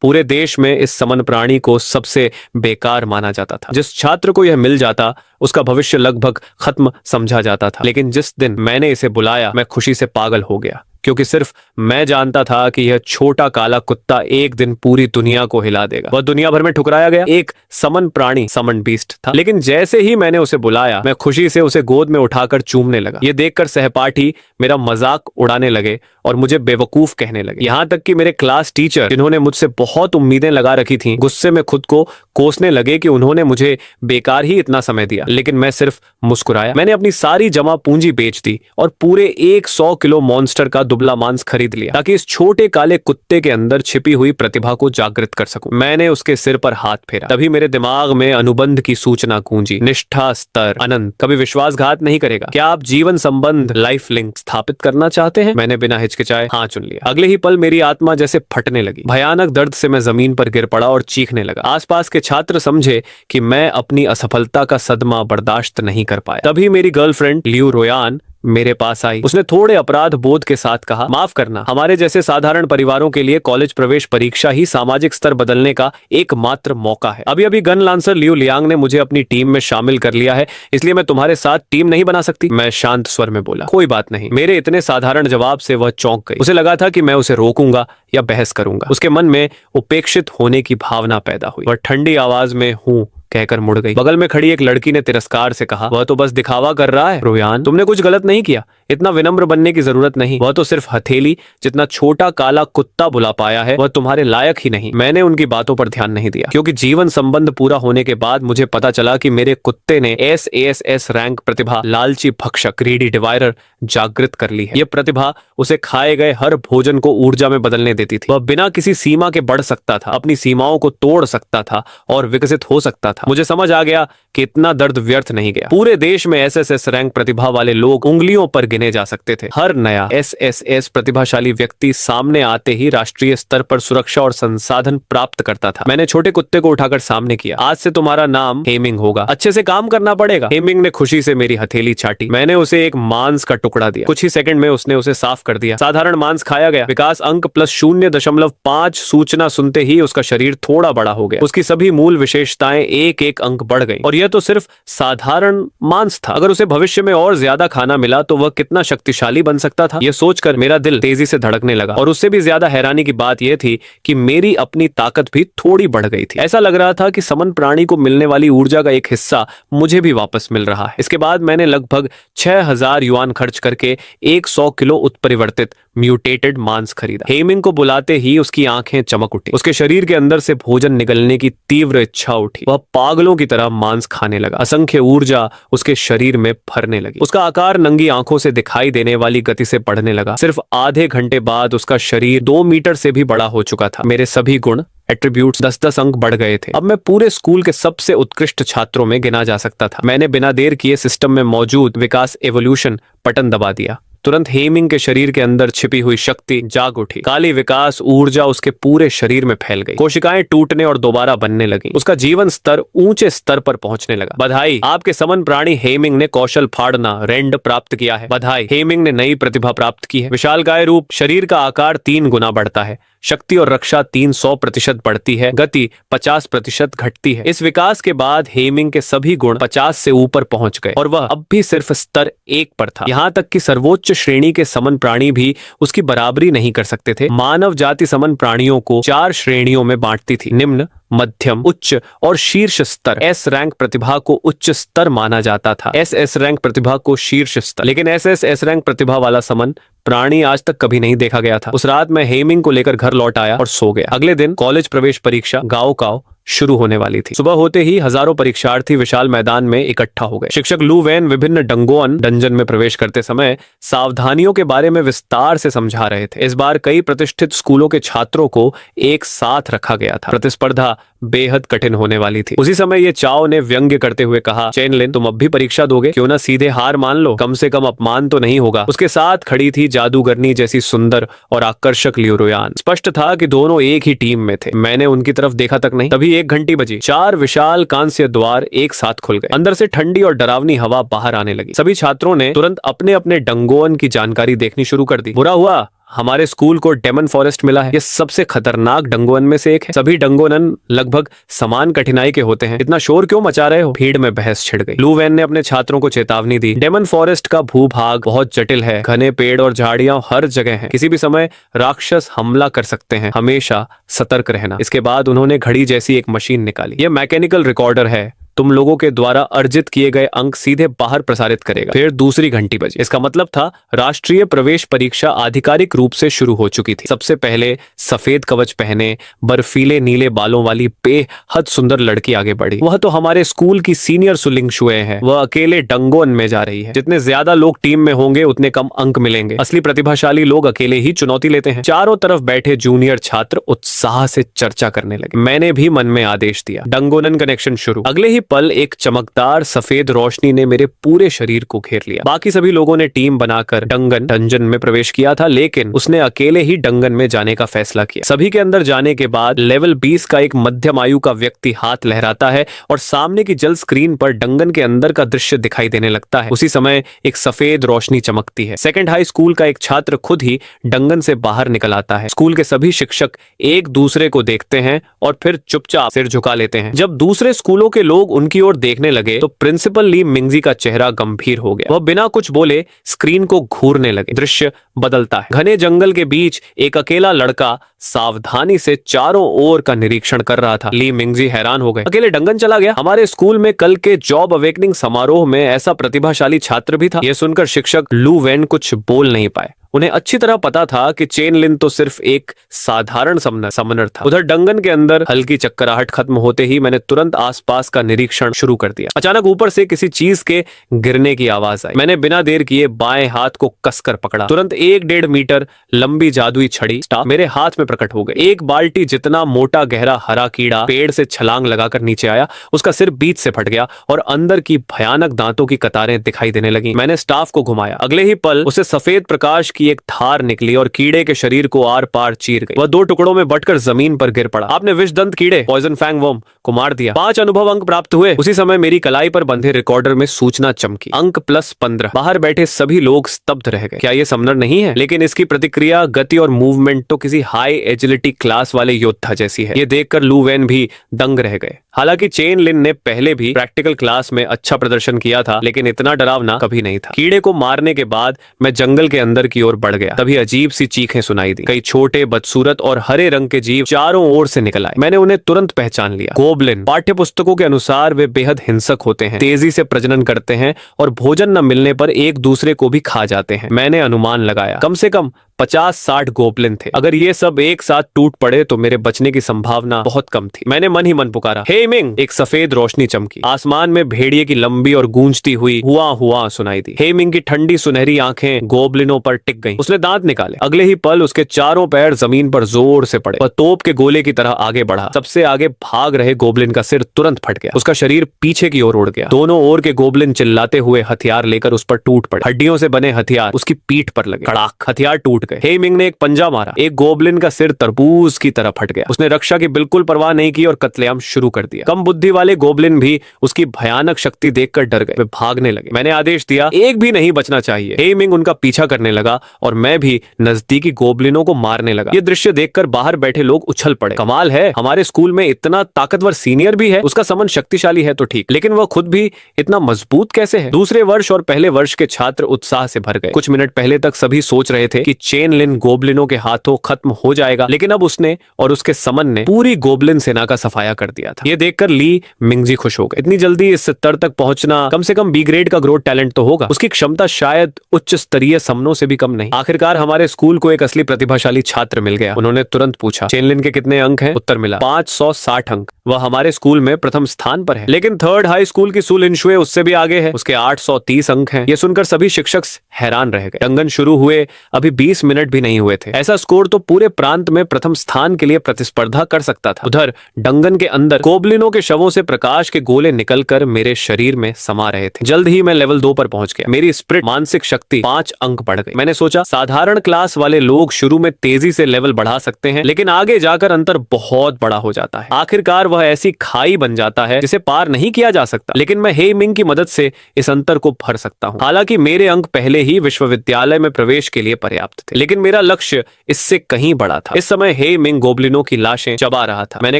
पूरे देश में इस समन प्राणी को सबसे बेकार माना जाता था। जिस छात्र को यह मिल जाता उसका भविष्य लगभग खत्म समझा जाता था। लेकिन जिस दिन मैंने इसे बुलाया मैं खुशी से पागल हो गया, क्योंकि सिर्फ मैं जानता था कि यह छोटा काला कुत्ता एक दिन पूरी दुनिया को हिला देगा। वह दुनिया भर में ठुकराया गया एक समन प्राणी, समन बीस्ट था। लेकिन जैसे ही मैंने उसे बुलाया मैं खुशी से उसे गोद में उठाकर चूमने लगा। यह देखकर सहपाठी मेरा मजाक उड़ाने लगे और मुझे बेवकूफ कहने लगे। यहाँ तक कि मेरे क्लास टीचर, जिन्होंने मुझसे बहुत उम्मीदें लगा रखी थीं, गुस्से में खुद को कोसने लगे कि उन्होंने मुझे बेकार ही इतना समय दिया। लेकिन मैं सिर्फ मुस्कुराया। मैंने अपनी सारी जमा पूंजी बेच दी और पूरे 100 किलो मॉन्स्टर का दुबला मांस खरीद लिया, ताकि इस छोटे काले कुत्ते के अंदर छिपी हुई प्रतिभा को जागृत कर सकूं। मैंने उसके सिर पर हाथ फेरा। तभी मेरे दिमाग में अनुबंध की सूचना गूंजी। निष्ठा स्तर अनंत, कभी विश्वासघात नहीं करेगा। क्या आप जीवन संबंध लाइफ लिंक स्थापित करना चाहते हैं? मैंने बिना हिचकिचाए हाँ चुन लिया। अगले ही पल मेरी आत्मा जैसे फटने लगी। भयानक दर्द से मैं जमीन पर गिर पड़ा और चीखने लगा। आसपास के छात्र समझे कि मैं अपनी असफलता का सदमा बर्दाश्त नहीं कर पाया। तभी मेरी गर्लफ्रेंड लियू रोयान मेरे पास आई। उसने थोड़े अपराध बोध के साथ कहा, माफ करना, हमारे जैसे साधारण परिवारों के लिए कॉलेज प्रवेश परीक्षा ही सामाजिक स्तर बदलने का एकमात्र मौका है। अभी अभी गन लांसर लियू लियांग ने मुझे अपनी टीम में शामिल कर लिया है, इसलिए मैं तुम्हारे साथ टीम नहीं बना सकती। मैं शांत स्वर में बोला, कोई बात नहीं। मेरे इतने साधारण जवाब से वह चौंक गई। उसे लगा था कि मैं उसे रोकूंगा या बहस करूंगा। उसके मन में उपेक्षित होने की भावना पैदा हुई। वह ठंडी आवाज में हूं कहकर मुड़ गई। बगल में खड़ी एक लड़की ने तिरस्कार से कहा, वह तो बस दिखावा कर रहा है। रोयान, तुमने कुछ गलत नहीं किया, इतना विनम्र बनने की जरूरत नहीं। वह तो सिर्फ हथेली जितना छोटा काला कुत्ता बुला पाया है, वह तुम्हारे लायक ही नहीं। मैंने उनकी बातों पर ध्यान नहीं दिया, क्योंकि जीवन संबंध पूरा होने के बाद मुझे पता चला कि मेरे कुत्ते ने SASS रैंक प्रतिभा, लालची भक्षक, ग्रीडी डिवाइडर जागृत कर ली है। यह प्रतिभा उसे खाए गए हर भोजन को ऊर्जा में बदलने देती थी। वह बिना किसी सीमा के बढ़ सकता था, अपनी सीमाओं को तोड़ सकता था और विकसित हो सकता था। मुझे समझ आ गया कि इतना दर्द व्यर्थ नहीं गया। पूरे देश में SSS रैंक प्रतिभा वाले लोग उंगलियों पर गिने जा सकते थे। हर नया SSS प्रतिभाशाली व्यक्ति सामने आते ही राष्ट्रीय स्तर पर सुरक्षा और संसाधन प्राप्त करता था। मैंने छोटे कुत्ते को उठाकर सामने किया। आज से तुम्हारा नाम हेमिंग होगा, अच्छे से काम करना पड़ेगा। हेमिंग ने खुशी से मेरी हथेली चाटी। मैंने उसे एक मांस का टुकड़ा दिया। कुछ ही सेकंड में उसने उसे साफ कर दिया। साधारण मांस खाया गया। विकास अंक +0.5 सूचना सुनते ही उसका शरीर थोड़ा बड़ा हो गया। उसकी सभी मूल विशेषताएं एक अंक बढ़ गई। और यह तो सिर्फ साधारण मांस था। अगर उसे भविष्य में और ज्यादा खाना मिला तो वह कितना शक्तिशाली बन सकता था। यह सोचकर मेरा दिल तेजी से धड़कने लगा। और उससे भी ज्यादा हैरानी की बात यह थी कि मेरी अपनी ताकत भी थोड़ी बढ़ गई थी। ऐसा लग रहा था कि समन प्राणी को मिलने वाली ऊर्जा का एक हिस्सा मुझे भी वापस मिल रहा है। इसके बाद मैंने लगभग 6000 युआन खर्च करके 100 किलो उत्परिवर्तित म्यूटेटेड मांस खरीदा। हेमिंग को बुलाते ही उसकी आंखें चमक उठी। उसके शरीर के अंदर से भोजन निगलने की तीव्र इच्छा उठी। वह पागलों की तरह मांस खाने लगा। असंख्य ऊर्जा उसके शरीर में भरने लगी। उसका आकार नंगी आंखों से दिखाई देने वाली गति से बढ़ने लगा। सिर्फ आधे घंटे बाद उसका शरीर 2 मीटर से भी बड़ा हो चुका था। मेरे सभी गुण, एट्रीब्यूट्स 10-10 अंक बढ़ गए थे। अब मैं पूरे स्कूल के सबसे उत्कृष्ट छात्रों में गिना जा सकता था। मैंने बिना देर किए सिस्टम में मौजूद विकास एवोल्यूशन बटन दबा दिया। तुरंत हेमिंग के शरीर के अंदर छिपी हुई शक्ति जाग उठी। काली विकास ऊर्जा उसके पूरे शरीर में फैल गई। कोशिकाएं टूटने और दोबारा बनने लगी। उसका जीवन स्तर ऊंचे स्तर पर पहुंचने लगा। बधाई, आपके समन प्राणी हेमिंग ने कौशल फाड़ना रेंड प्राप्त किया है। बधाई, हेमिंग ने नई प्रतिभा प्राप्त की है। विशालकाय रूप, शरीर का आकार 3 गुना बढ़ता है। शक्ति और रक्षा 300% बढ़ती है। गति 50% घटती है। इस विकास के बाद हेमिंग के सभी गुण 50 से ऊपर पहुंच गए और वह अब भी सिर्फ स्तर 1 पर था। यहाँ तक कि सर्वोच्च श्रेणी के समन प्राणी भी उसकी बराबरी नहीं कर सकते थे। मानव जाति समन प्राणियों को 4 श्रेणियों में बांटती थी, निम्न, मध्यम, उच्च और शीर्ष स्तर। S रैंक प्रतिभा को उच्च स्तर माना जाता था, SS रैंक प्रतिभा को शीर्ष स्तर। लेकिन SSS रैंक प्रतिभा वाला समन प्राणी आज तक कभी नहीं देखा गया था। उस रात मैं हेमिंग को लेकर घर लौट आया और सो गया। अगले दिन कॉलेज प्रवेश परीक्षा गाओ शुरू होने वाली थी। सुबह होते ही हजारों परीक्षार्थी विशाल मैदान में इकट्ठा हो गए। शिक्षक लू वैन विभिन्न डंगोअन डंजन में प्रवेश करते समय सावधानियों के बारे में विस्तार से समझा रहे थे। इस बार कई प्रतिष्ठित स्कूलों के छात्रों को एक साथ रखा गया था। प्रतिस्पर्धा बेहद कठिन होने वाली थी। उसी समय ये चाओ ने व्यंग्य करते हुए कहा, चेनलिन, तुम अब भी परीक्षा दोगे? क्यों ना सीधे हार मान लो, कम से कम अपमान तो नहीं होगा। उसके साथ खड़ी थी जादूगरनी जैसी सुंदर और आकर्षक लियू रोयान। स्पष्ट था कि दोनों एक ही टीम में थे। मैंने उनकी तरफ देखा तक नहीं। तभी 1 घंटी बजी। 4 विशाल कांस्य द्वार एक साथ खुल गए। अंदर से ठंडी और डरावनी हवा बाहर आने लगी। सभी छात्रों ने तुरंत अपने अपने डंगोअन की जानकारी देखनी शुरू कर दी। बुरा हुआ हमारे स्कूल को डेमन फॉरेस्ट मिला है। ये सबसे खतरनाक डंगोवन में से एक है। सभी डंगोवन लगभग समान कठिनाई के होते हैं। इतना शोर क्यों मचा रहे हो? भीड़ में बहस छिड़ गई। लू वेन ने अपने छात्रों को चेतावनी दी, डेमन फॉरेस्ट का भूभाग बहुत जटिल है, घने पेड़ और झाड़ियां हर जगह हैं, किसी भी समय राक्षस हमला कर सकते हैं, हमेशा सतर्क रहना। इसके बाद उन्होंने घड़ी जैसी एक मशीन निकाली। यह मैकेनिकल रिकॉर्डर है, तुम लोगों के द्वारा अर्जित किए गए अंक सीधे बाहर प्रसारित करेगा। फिर दूसरी घंटी बजी। इसका मतलब था राष्ट्रीय प्रवेश परीक्षा आधिकारिक रूप से शुरू हो चुकी थी। सबसे पहले सफेद कवच पहने बर्फीले नीले बालों वाली बेहद सुंदर लड़की आगे बढ़ी। वह तो हमारे स्कूल की सीनियर सुलिंगशुए है। वह अकेले डंगोन में जा रही है। जितने ज्यादा लोग टीम में होंगे उतने कम अंक मिलेंगे। असली प्रतिभाशाली लोग अकेले ही चुनौती लेते हैं। चारों तरफ बैठे जूनियर छात्र उत्साह से चर्चा करने लगे। मैंने भी मन में आदेश दिया, डंगोनन कनेक्शन शुरू। अगले ही पल एक चमकदार सफेद रोशनी ने मेरे पूरे शरीर को घेर लिया। बाकी सभी लोगों ने टीम बनाकर डंजन में प्रवेश किया था, लेकिन उसने अकेले ही डंगन में जाने का फैसला किया। सभी के अंदर जाने के बाद लेवल 20 का एक मध्यम आयु का व्यक्ति हाथ लहराता है और सामने की जल स्क्रीन पर डंगन के अंदर का दृश्य दिखाई देने लगता है। उसी समय एक सफेद रोशनी चमकती है। सेकंड हाई स्कूल का एक छात्र खुद ही डंगन से बाहर निकल आता है। स्कूल के सभी शिक्षक एक दूसरे को देखते हैं और फिर चुपचाप सिर झुका लेते हैं। जब दूसरे स्कूलों के लोग उनकी ओर देखने लगे तो प्रिंसिपल ली मिंगजी का चेहरा गंभीर हो गया। वह बिना कुछ बोले स्क्रीन को घूरने लगे। दृश्य बदलता है। घने जंगल के बीच एक अकेला लड़का सावधानी से चारों ओर का निरीक्षण कर रहा था। ली मिंगजी हैरान हो गए। अकेले डंगन चला गया? हमारे स्कूल में कल के जॉब अवेकनिंग समारोह में ऐसा प्रतिभाशाली छात्र भी था। यह सुनकर शिक्षक लू वेन कुछ बोल नहीं पाए। उन्हें अच्छी तरह पता था कि चेन लिन तो सिर्फ एक साधारण समनर था। उधर डंगन के अंदर हल्की चक्कराहट खत्म होते ही मैंने तुरंत आसपास का निरीक्षण शुरू कर दिया। अचानक ऊपर से किसी चीज के गिरने की आवाज आई। मैंने बिना देर किए बाएं हाथ को कसकर पकड़ा। तुरंत 1-1.5 मीटर लंबी जादुई छड़ी मेरे हाथ में प्रकट हो गई। एक बाल्टी जितना मोटा गहरा हरा कीड़ा पेड़ से छलांग लगाकर नीचे आया। उसका सिर बीच से फट गया और अंदर की भयानक दांतों की कतारें दिखाई देने लगी। मैंने स्टाफ को घुमाया। अगले ही पल उसे सफेद प्रकाश की एक धार निकली और कीड़े के शरीर को आर पार चीर गई। वह 2 टुकड़ों में बटकर जमीन पर गिर पड़ा। आपने विषदंत कीड़े पॉइजन फैंग वर्म को मार दिया। 5 अनुभव अंक प्राप्त हुए। उसी समय मेरी कलाई पर बंधे रिकॉर्डर में सूचना चमकी, अंक +15। बाहर बैठे सभी लोग स्तब्ध रह गए। क्या ये समनर नहीं है? लेकिन इसकी प्रतिक्रिया, गति और मूवमेंट तो किसी हाई एजिलिटी क्लास वाले योद्धा जैसी है। ये देखकर लू वेन भी दंग रह गए। हालांकि चेन लिन ने पहले भी प्रैक्टिकल क्लास में अच्छा प्रदर्शन किया था, लेकिन इतना डरावना कभी नहीं था। कीड़े को मारने के बाद मैं जंगल के अंदर की ओर बढ़ गया। तभी अजीब सी चीखें सुनाई दी। कई छोटे, बदसूरत और हरे रंग के जीव चारों ओर से निकल आए। मैंने उन्हें तुरंत पहचान लिया। गोब्लिन। पाठ्य पुस्तकों के अनुसार वे बेहद हिंसक होते हैं, तेजी से प्रजनन करते हैं और भोजन न मिलने पर एक दूसरे को भी खा जाते हैं। मैंने अनुमान लगाया कम से कम 50-60 गोब्लिन थे। अगर ये सब एक साथ टूट पड़े तो मेरे बचने की संभावना बहुत कम थी। मैंने मन ही मन पुकारा, हे मिंग। एक सफेद रोशनी चमकी। आसमान में भेड़िए की लंबी और गूंजती हुई हुआ सुनाई दी। हे मिंग की ठंडी सुनहरी आंखें गोब्लिनों पर टिक गईं। उसने दांत निकाले। अगले ही पल उसके चारों पैर जमीन पर जोर से पड़े। वह तोप के गोले की तरह आगे बढ़ा। सबसे आगे भाग रहे गोब्लिन का सिर तुरंत फट गया। उसका शरीर पीछे की ओर उड़ गया। दोनों ओर के गोब्लिन चिल्लाते हुए हथियार लेकर उस पर टूट पड़े। हड्डियों से बने हथियार उसकी पीठ पर लगे। कड़ाक, हथियार टूट गए। हे मिंग ने एक पंजा मारा। एक गोब्लिन का सिर तरबूज की तरह फट गया। उसने रक्षा की बिल्कुल परवाह नहीं की और कत्लेआम शुरू कर दिया। कम बुद्धि वाले गोब्लिन भी उसकी भयानक शक्ति देखकर डर गए। वे भागने लगे। मैंने आदेश दिया, एक भी नहीं बचना चाहिए। हे मिंग उनका पीछा करने लगा और मैं भी नजदीकी गोब्लिनों को मारने लगा। ये दृश्य देखकर बाहर बैठे लोग उछल पड़े। कमाल है, हमारे स्कूल में इतना ताकतवर सीनियर भी है। उसका समन शक्तिशाली है तो ठीक, लेकिन वह खुद भी इतना मजबूत कैसे है? दूसरे वर्ष और पहले वर्ष के छात्र उत्साह से भर गए। कुछ मिनट पहले तक सभी सोच रहे थे कि चेन लिन गोब्लिनों के हाथों खत्म हो जाएगा, लेकिन अब उसने और उसके समन ने पूरी गोब्लिन सेना का सफाया कर दिया था। यह देखकर ली मिंगजी खुश हो गए। इतनी जल्दी इस स्तर तक पहुंचना, कम से कम बी ग्रेड का ग्रोथ टैलेंट तो होगा। उसकी क्षमता शायद उच्च स्तरीय समनों से भी कम नहीं। आखिरकार हमारे स्कूल को एक असली प्रतिभाशाली छात्र मिल गया। उन्होंने तुरंत पूछा, चेनलिन के कितने अंक हैं? उत्तर मिला, 560 अंक। वह हमारे स्कूल में प्रथम स्थान पर है, लेकिन थर्ड हाई स्कूल की सुलिंशुए उससे भी आगे है। उसके 830 अंक हैं। यह सुनकर सभी शिक्षक हैरान रह गए। दंगन शुरू हुए अभी 20 मिनट भी नहीं हुए थे। ऐसा स्कोर तो पूरे प्रांत प्रांत में प्रथम स्थान के लिए प्रतिस्पर्धा कर सकता था। उधर डंगन के अंदर गोबलिनों के शवों से प्रकाश के गोले निकलकर मेरे शरीर में समा रहे थे। जल्द ही मैं लेवल 2 पर पहुंच गया। मेरी स्पिरिट मानसिक शक्ति 5 अंक बढ़ गई। मैंने सोचा साधारण क्लास वाले लोग शुरू में तेजी से लेवल बढ़ा सकते हैं, लेकिन आगे जाकर अंतर बहुत बड़ा हो जाता है। आखिरकार वह ऐसी खाई बन जाता है जिसे पार नहीं किया जा सकता। लेकिन मैं हे मिंग की मदद से इस अंतर को भर सकता हूँ। हालांकि मेरे अंक पहले ही विश्वविद्यालय में प्रवेश के लिए पर्याप्त थे, लेकिन मेरा लक्ष्य इससे कहीं बड़ा था। इस समय हे मिंग गोबलिनों की लाशें चबा रहा था। मैंने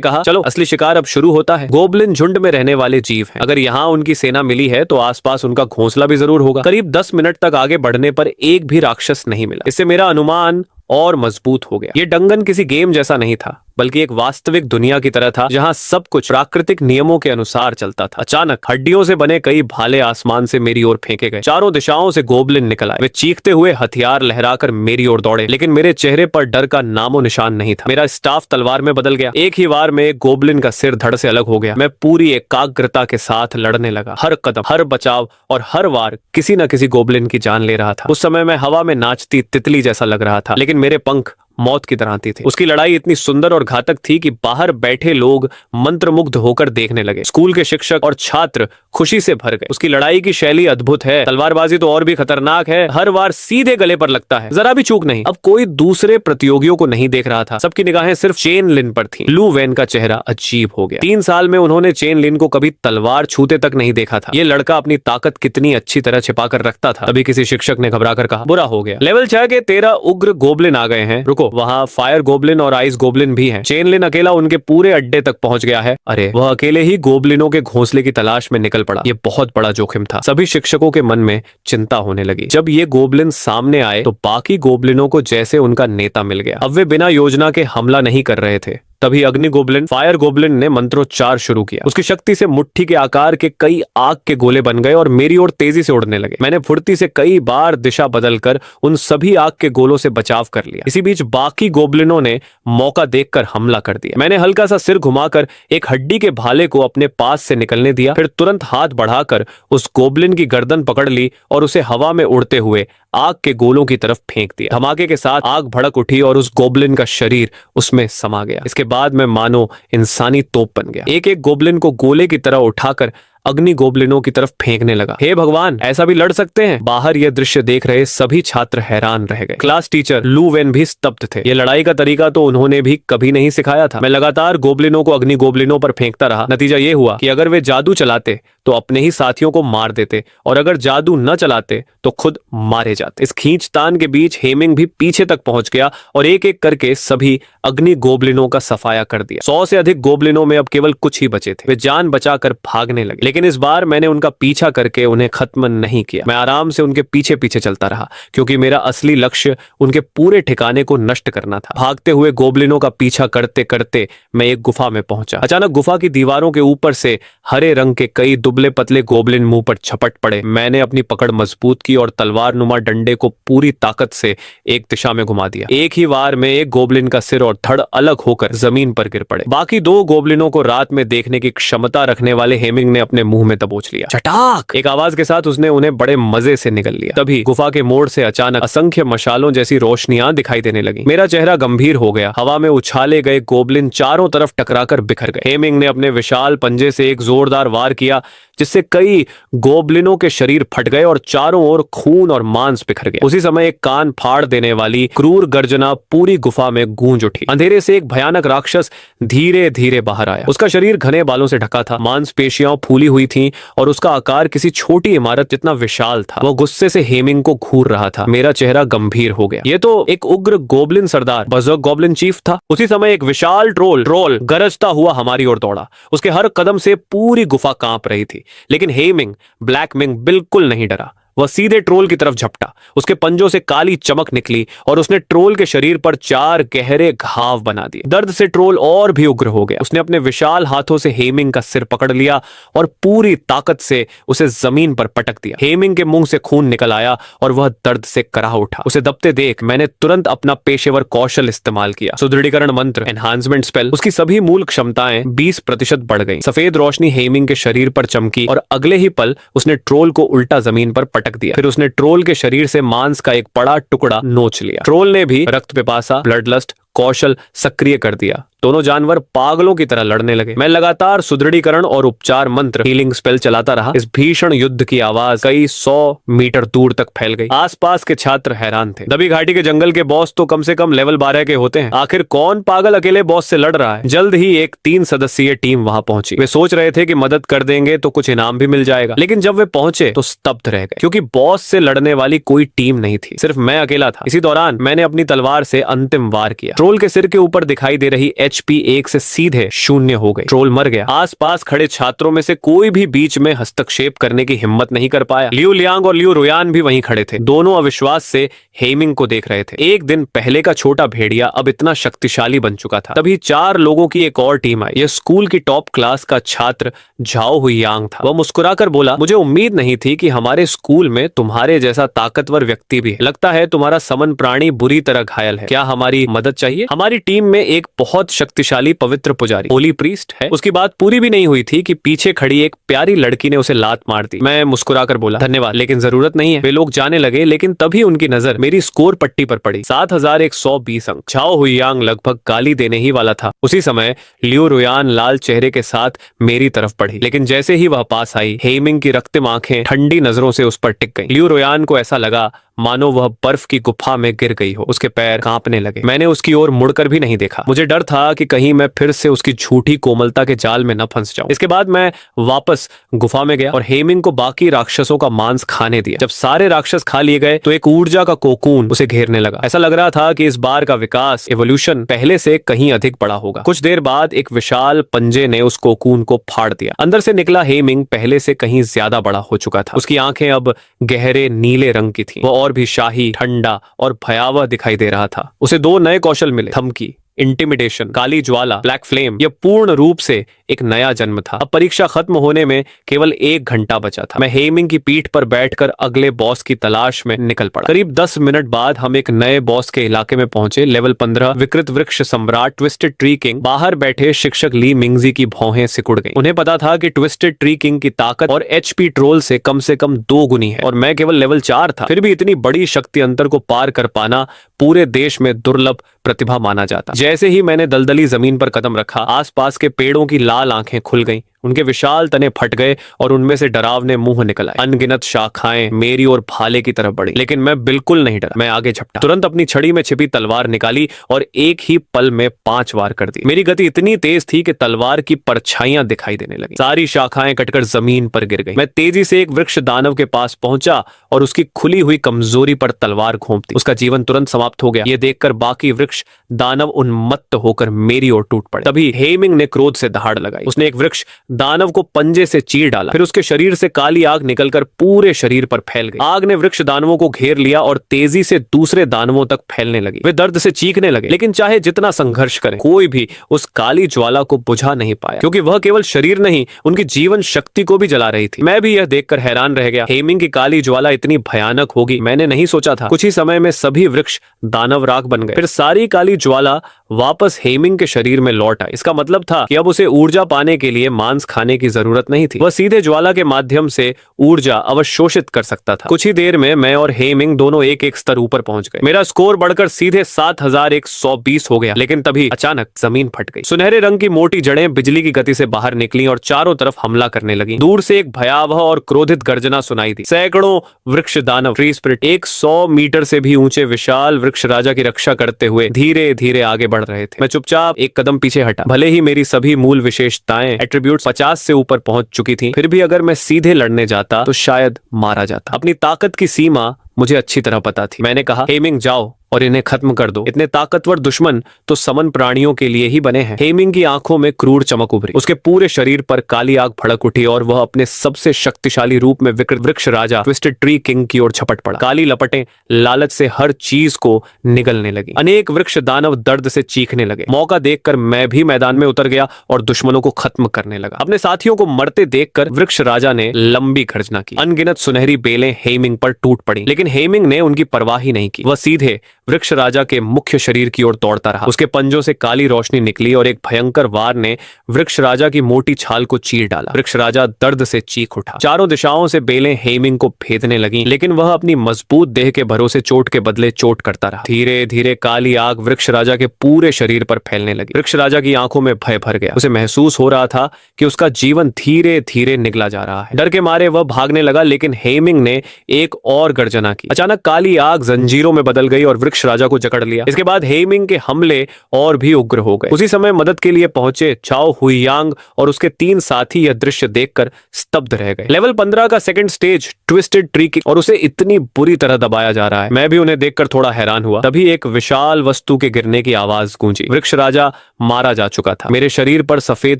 कहा, चलो असली शिकार अब शुरू होता है। गोबलिन झुंड में रहने वाले जीव हैं। अगर यहाँ उनकी सेना मिली है तो आसपास उनका घोंसला भी जरूर होगा। करीब 10 मिनट तक आगे बढ़ने पर एक भी राक्षस नहीं मिला। इससे मेरा अनुमान और मजबूत हो गया। ये डंगन किसी गेम जैसा नहीं था, बल्कि एक वास्तविक दुनिया की तरह था, जहां सब कुछ प्राकृतिक नियमों के अनुसार चलता था। अचानक हड्डियों से बने कई भाले आसमान से मेरी ओर फेंके गए। चारों दिशाओं से गोबलिन निकल आए। वे चीखते हुए हथियार लहराकर मेरी ओर दौड़े, लेकिन मेरे चेहरे पर डर का नामो निशान नहीं था। मेरा स्टाफ तलवार में बदल गया। एक ही वार में एक गोबलिन का सिर धड़ से अलग हो गया। मैं पूरी एकाग्रता के साथ लड़ने लगा। हर कदम, हर बचाव और हर वार किसी न किसी गोबलिन की जान ले रहा था। उस समय मैं हवा में नाचती तितली जैसा लग रहा था, लेकिन मेरे पंख मौत की तरह थे। उसकी लड़ाई इतनी सुंदर और घातक थी कि बाहर बैठे लोग मंत्रमुग्ध होकर देखने लगे। स्कूल के शिक्षक और छात्र खुशी से भर गए। उसकी लड़ाई की शैली अद्भुत है। तलवारबाजी तो और भी खतरनाक है। हर वार सीधे गले पर लगता है, जरा भी चूक नहीं। अब कोई दूसरे प्रतियोगियों को नहीं देख रहा था। सबकी निगाहें सिर्फ चेन लिन पर थी। लू वेन का चेहरा अजीब हो गया। 3 साल में उन्होंने चेन लिन को कभी तलवार छूते तक नहीं देखा था। ये लड़का अपनी ताकत कितनी अच्छी तरह छिपा कर रखता था। तभी किसी शिक्षक ने घबराकर कहा, बुरा हो गया, लेवल 6 के 13 उग्र गोबलिन आ गए हैं। रुको, वहाँ फायर गोबलिन और आइस गोबलिन भी हैं। चेन लिन अकेला उनके पूरे अड्डे तक पहुंच गया है। अरे, वह अकेले ही गोबलिनों के घोंसले की तलाश में निकल पड़ा। ये बहुत बड़ा जोखिम था। सभी शिक्षकों के मन में चिंता होने लगी। जब ये गोबलिन सामने आए तो बाकी गोबलिनों को जैसे उनका नेता मिल गया। अब वे बिना योजना के हमला नहीं कर रहे थे। तभी अग्नि गोबलिन, फायर गोबलिन ने मंत्रोच्चार शुरू किया। उसकी शक्ति से मुट्ठी के आकार के कई आग के गोले बन गए और मेरी ओर तेजी से उड़ने लगे। मैंने फुर्ती से कई बार दिशा बदलकर उन सभी आग के गोलों से बचाव कर लिया। इसी बीच बाकी गोबलिनों ने मौका देखकर हमला कर दिया। मैंने हल्का सा सिर घुमाकर एक हड्डी के भाले को अपने पास से निकलने दिया, फिर तुरंत हाथ बढ़ाकर उस गोबलिन की गर्दन पकड़ ली और उसे हवा में उड़ते हुए आग के गोलों की तरफ फेंक दिया। धमाके के साथ आग भड़क उठी और उस गोबलिन का शरीर उसमें समा गया। इसके बाद मैं मानो इंसानी तोप बन गया। एक एक गोबलिन को गोले की तरह उठाकर अग्नि गोबलिनों की तरफ फेंकने लगा। हे भगवान, ऐसा भी लड़ सकते हैं? बाहर यह दृश्य देख रहे सभी छात्र हैरान रह गए। क्लास टीचर लू वेन भी स्तब्ध थे। ये लड़ाई का तरीका तो उन्होंने भी कभी नहीं सिखाया था। मैं लगातार गोबलिनों को अग्नि गोबलिनों पर फेंकता रहा। नतीजा ये हुआ कि अगर वे जादू चलाते तो अपने ही साथियों को मार देते, और अगर जादू न चलाते तो खुद मारे जाते। इस खींचतान के बीच हेमिंग भी पीछे तक पहुंच गया और एक एक करके सभी अग्नि गोबलिनों का सफाया कर दिया। 100 से अधिक गोबलिनों में अब केवल कुछ ही बचे थे। वे जान बचाकर भागने लगे, लेकिन इस बार मैंने उनका पीछा करके उन्हें खत्म नहीं किया। मैं आराम से उनके पीछे पीछे चलता रहा, क्योंकि मेरा असली लक्ष्य उनके पूरे ठिकाने को नष्ट करना था। भागते हुए गोबलिनों का पीछा करते करते मैं एक गुफा में पहुंचा। अचानक गुफा की दीवारों के ऊपर से हरे रंग के कई दुबले पतले गोबलिन मुंह पर झपट पड़े। मैंने अपनी पकड़ मजबूत की और तलवार नुमा डंडे को पूरी ताकत से एक दिशा में घुमा दिया। एक ही वार में एक गोबलिन का सिर और धड़ अलग होकर जमीन पर गिर पड़े। बाकी 2 गोबलिनों को रात में देखने की क्षमता रखने वाले हेमिंग ने अपने मुंह में दबोच लिया। चटाक! एक आवाज के साथ उसने उन्हें बड़े मजे से निगल लिया। तभी गुफा के मोड़ से अचानक असंख्य मशालों जैसी रोशनियां दिखाई देने लगी। मेरा चेहरा गंभीर हो गया। हवा में उछाले गए गोबलिन चारों तरफ टकराकर बिखर गए। हेमिंग ने अपने विशाल पंजे से एक जोरदार वार किया, जिससे कई गोबलिनों के शरीर फट गए और चारों ओर खून और मांस बिखर गया। उसी समय एक कान फाड़ देने वाली क्रूर गर्जना पूरी गुफा में गूंज उठी। अंधेरे से एक भयानक राक्षस धीरे धीरे बाहर आया। उसका शरीर घने बालों से ढका था, मांसपेशियां फूली हुई थीं और उसका आकार किसी छोटी इमारत जितना विशाल था। वह गुस्से से हेमिंग को घूर रहा था। मेरा चेहरा गंभीर हो गया। यह तो एक उग्र गोबलिन सरदार बजर्ग गोबलिन चीफ था। उसी समय एक विशाल ट्रोल गरजता हुआ हमारी ओर दौड़ा। उसके हर कदम से पूरी गुफा कांप रही थी, लेकिन हेमिंग, ब्लैक मिंग बिल्कुल नहीं डरा। वह सीधे ट्रोल की तरफ झपटा। उसके पंजों से काली चमक निकली और उसने ट्रोल के शरीर पर 4 गहरे घाव बना दिए। दर्द से ट्रोल और भी उग्र हो गया। उसने अपने विशाल हाथों से हेमिंग का सिर पकड़ लिया और पूरी ताकत से उसे जमीन पर पटक दिया। हेमिंग के मुंह से खून निकल आया और वह दर्द से कराह उठा। उसे दबते देख मैंने तुरंत अपना पेशेवर कौशल इस्तेमाल किया। सुदृढ़ीकरण मंत्र, एनहांसमेंट स्पेल। उसकी सभी मूल क्षमताएं 20% बढ़ गई। सफेद रोशनी हेमिंग के शरीर पर चमकी और अगले ही पल उसने ट्रोल को उल्टा जमीन पर पटक दिया। फिर उसने ट्रोल के शरीर से मांस का एक बड़ा टुकड़ा नोच लिया। ट्रोल ने भी रक्त पिपासा, ब्लड लस्ट, कौशल सक्रिय कर दिया। दोनों जानवर पागलों की तरह लड़ने लगे। मैं लगातार सुदृढ़ीकरण और उपचार मंत्र हीलिंग स्पेल चलाता रहा। इस भीषण युद्ध की आवाज कई 100 मीटर दूर तक फैल गई। आसपास के छात्र हैरान थे। दबी घाटी के जंगल के बॉस तो कम से कम लेवल 12 के होते हैं। आखिर कौन पागल अकेले बॉस से लड़ रहा है? जल्द ही एक 3 सदस्यीय टीम वहां पहुंची। वे सोच रहे थे कि मदद कर देंगे तो कुछ इनाम भी मिल जाएगा, लेकिन जब वे पहुंचे तो स्तब्ध रह गए, क्योंकि बॉस से लड़ने वाली कोई टीम नहीं थी, सिर्फ मैं अकेला था। इसी दौरान मैंने अपनी तलवार से अंतिम वार किया। ट्रोल के सिर के ऊपर दिखाई दे रही HP 1 से सीधे 0 हो गई। ट्रोल मर गया। आसपास खड़े छात्रों में से कोई भी बीच में हस्तक्षेप करने की हिम्मत नहीं कर पाया। लियू लियांग और लियू रोयान भी वहीं खड़े थे। दोनों अविश्वास से हेमिंग को देख रहे थे। एक दिन पहले का छोटा भेड़िया अब इतना शक्तिशाली बन चुका था। तभी 4 लोगों की एक और टीम आई। यह स्कूल की टॉप क्लास का छात्र झाओ हुयांग था। वह मुस्कुराकर बोला, मुझे उम्मीद नहीं थी कि हमारे स्कूल में तुम्हारे जैसा ताकतवर व्यक्ति भी है। लगता है तुम्हारा समन प्राणी बुरी तरह घायल है। क्या हमारी मदद चाहिए? हमारी टीम में एक बहुत शक्तिशाली पवित्र पुजारी होली प्रीस्ट है। उसकी बात पूरी भी नहीं हुई थी कि पीछे खड़ी एक प्यारी लड़की ने उसे लात मार दी। मैं मुस्कुराकर बोला, धन्यवाद, लेकिन जरूरत नहीं है। वे लोग जाने लगे, लेकिन तभी उनकी नजर मेरी स्कोर पट्टी पर पड़ी। 7120 अंक। झाओ हुयांग लगभग गाली देने ही वाला था। उसी समय लियू रोयान लाल चेहरे के साथ मेरी तरफ बढ़ी, लेकिन जैसे ही वह पास आई, हेमिंग की रक्तम आंखें ठंडी नजरों से उस पर टिक गईं। लियू रोयान को ऐसा लगा मानो वह बर्फ की गुफा में गिर गई हो। उसके पैर कांपने लगे। मैंने उसकी ओर मुड़कर भी नहीं देखा। मुझे डर था कि कहीं मैं फिर से उसकी झूठी कोमलता के जाल में न फंस जाऊं। इसके बाद मैं वापस गुफा में गया और हेमिंग को बाकी राक्षसों का मांस खाने दिया। जब सारे राक्षस खा लिए गए तो एक ऊर्जा का कोकून उसे घेरने लगा। ऐसा लग रहा था कि इस बार का विकास, एवोल्यूशन पहले से कहीं अधिक बड़ा होगा। कुछ देर बाद एक विशाल पंजे ने उस कोकून को फाड़ दिया। अंदर से निकला हेमिंग पहले से कहीं ज्यादा बड़ा हो चुका था। उसकी आंखें अब गहरे नीले रंग की थीं। और भी शाही, ठंडा और भयावह दिखाई दे रहा था। उसे 2 नए कौशल मिले, धमकी, इंटिमिडेशन, काली ज्वाला, ब्लैक फ्लेम। यह पूर्ण रूप से एक नया जन्म था। अब परीक्षा खत्म होने में केवल 1 घंटा बचा था। मैं हेमिंग की पीठ पर बैठकर अगले बॉस की तलाश में निकल पड़ा। करीब 10 मिनट बाद हम एक नए बॉस के इलाके में पहुंचे। लेवल 15 विकृत वृक्ष सम्राट ट्विस्टेड ट्री किंग। बाहर बैठे शिक्षक ली मिंगजी की भौहें सिकुड़ गईं। उन्हें पता था कि ट्विस्टेड ट्री किंग की ताकत और HP ट्रोल से कम 2 गुनी है, और मैं केवल लेवल 4 था। फिर भी इतनी बड़ी शक्ति अंतर को पार कर पाना पूरे देश में दुर्लभ प्रतिभा माना जाता। जैसे ही मैंने दलदली जमीन पर कदम रखा, आसपास के पेड़ों की लाल आंखें खुल गईं। उनके विशाल तने फट गए और उनमें से डरावने मुंह निकल आए। अनगिनत शाखाएं मेरी ओर भाले की तरफ बढ़ी, लेकिन मैं बिल्कुल नहीं डरा। मैं आगे झपटा, तुरंत अपनी छड़ी में छिपी तलवार निकाली और एक ही पल में 5 वार कर दी। मेरी गति इतनी तेज थी कि तलवार की परछाइयां दिखाई देने लगी। सारी शाखाएं कटकर जमीन पर गिर गई। मैं तेजी से एक वृक्ष दानव के पास पहुंचा और उसकी खुली हुई कमजोरी पर तलवार घोंप दी। उसका जीवन तुरंत समाप्त हो गया। यह देखकर बाकी वृक्ष दानव उन्मत्त होकर मेरी ओर टूट पड़े। तभी हेमिंग ने क्रोध से दहाड़ लगाई। उसने एक वृक्ष दानव को पंजे से चीर डाला। फिर उसके शरीर से काली आग निकलकर पूरे शरीर पर फैल गई। आग ने वृक्ष दानवों को घेर लिया और तेजी से दूसरे दानवों तक फैलने लगी। वे दर्द से चीखने लगे, लेकिन चाहे जितना संघर्ष करें, कोई भी उस काली ज्वाला को बुझा नहीं पाया, क्योंकि वह केवल शरीर नहीं, उनकी जीवन शक्ति को भी जला रही थी। मैं भी यह देखकर हैरान रह गया। हेमिंग की काली ज्वाला इतनी भयानक होगी मैंने नहीं सोचा था। कुछ ही समय में सभी वृक्ष दानव राख बन गए। फिर सारी काली ज्वाला वापस हेमिंग के शरीर में लौट आई। इसका मतलब था कि अब उसे ऊर्जा पाने के लिए मांस खाने की जरूरत नहीं थी। वह सीधे ज्वाला के माध्यम से ऊर्जा अवशोषित कर सकता था। कुछ ही देर में मैं और हेमिंग दोनों एक स्तर ऊपर पहुंच गए। मेरा स्कोर बढ़कर सीधे 7120 हो गया, लेकिन तभी अचानक जमीन फट गई। सुनहरे रंग की मोटी जड़ें बिजली की गति से बाहर निकली और चारों तरफ हमला करने लगी। दूर से एक भयावह और क्रोधित गर्जना सुनाई दी। सैकड़ों वृक्ष दानव, ट्री स्पिरिट, 100 मीटर से भी ऊंचे विशाल वृक्ष राजा की रक्षा करते हुए धीरे धीरे आगे बढ़ रहे थे। मैं चुपचाप एक कदम पीछे हटा। भले ही मेरी सभी मूल विशेषताएं, एट्रीब्यूट्स 50 से ऊपर पहुंच चुकी थी, फिर भी अगर मैं सीधे लड़ने जाता तो शायद मारा जाता। अपनी ताकत की सीमा मुझे अच्छी तरह पता थी। मैंने कहा, हेमिंग जाओ और इन्हें खत्म कर दो। इतने ताकतवर दुश्मन तो समन प्राणियों के लिए ही बने हैं। हेमिंग की आंखों में क्रूर चमक उभरी। उसके पूरे शरीर पर काली आग भड़क उठी और वह अपने सबसे शक्तिशाली रूप में विकृत वृक्ष राजा ट्विस्टेड ट्री किंग की ओर झपट पड़ा। काली लपटें लालच से हर चीज को निगलने लगी। अनेक वृक्ष दानव दर्द से चीखने लगे। मौका देखकर मैं भी मैदान में उतर गया और दुश्मनों को खत्म करने लगा। अपने साथियों को मरते देखकर वृक्ष राजा ने लंबी गर्जना की। अनगिनत सुनहरी बेलें हेमिंग पर टूट पड़ी, लेकिन हेमिंग ने उनकी परवाह ही नहीं की। वह सीधे वृक्ष राजा के मुख्य शरीर की ओर दौड़ता रहा। उसके पंजों से काली रोशनी निकली और एक भयंकर वार ने वृक्ष राजा की मोटी छाल को चीर डाला। वृक्ष राजा दर्द से चीख उठा। चारों दिशाओं से बेलें हेमिंग को भेदने लगी, लेकिन वह अपनी मजबूत देह के भरोसे चोट के बदले चोट करता रहा। धीरे धीरे काली आग वृक्ष राजा के पूरे शरीर पर फैलने लगी। वृक्ष राजा की आंखों में भय भर गया। उसे महसूस हो रहा था कि उसका जीवन धीरे धीरे निगला जा रहा है। डर के मारे वह भागने लगा, लेकिन हेमिंग ने एक और गर्जना की। अचानक काली आग जंजीरों में बदल गई और वृक्ष राजा को जकड़ लिया। इसके बाद हेमिंग के हमले और भी उग्र हो गए। उसी समय मदद के लिए पहुंचे चाओ हुइयांग और उसके 3 साथी यह दृश्य देखकर स्तब्ध रह गए। लेवल 15 का सेकंड स्टेज ट्विस्टेड ट्री की, और उसे इतनी बुरी तरह दबाया जा रहा है। मैं भी उन्हें देखकर थोड़ा हैरान हुआ। तभी एक विशाल वस्तु के गिरने की आवाज गूंजी। वृक्ष राजा मारा जा चुका था। मेरे शरीर पर सफेद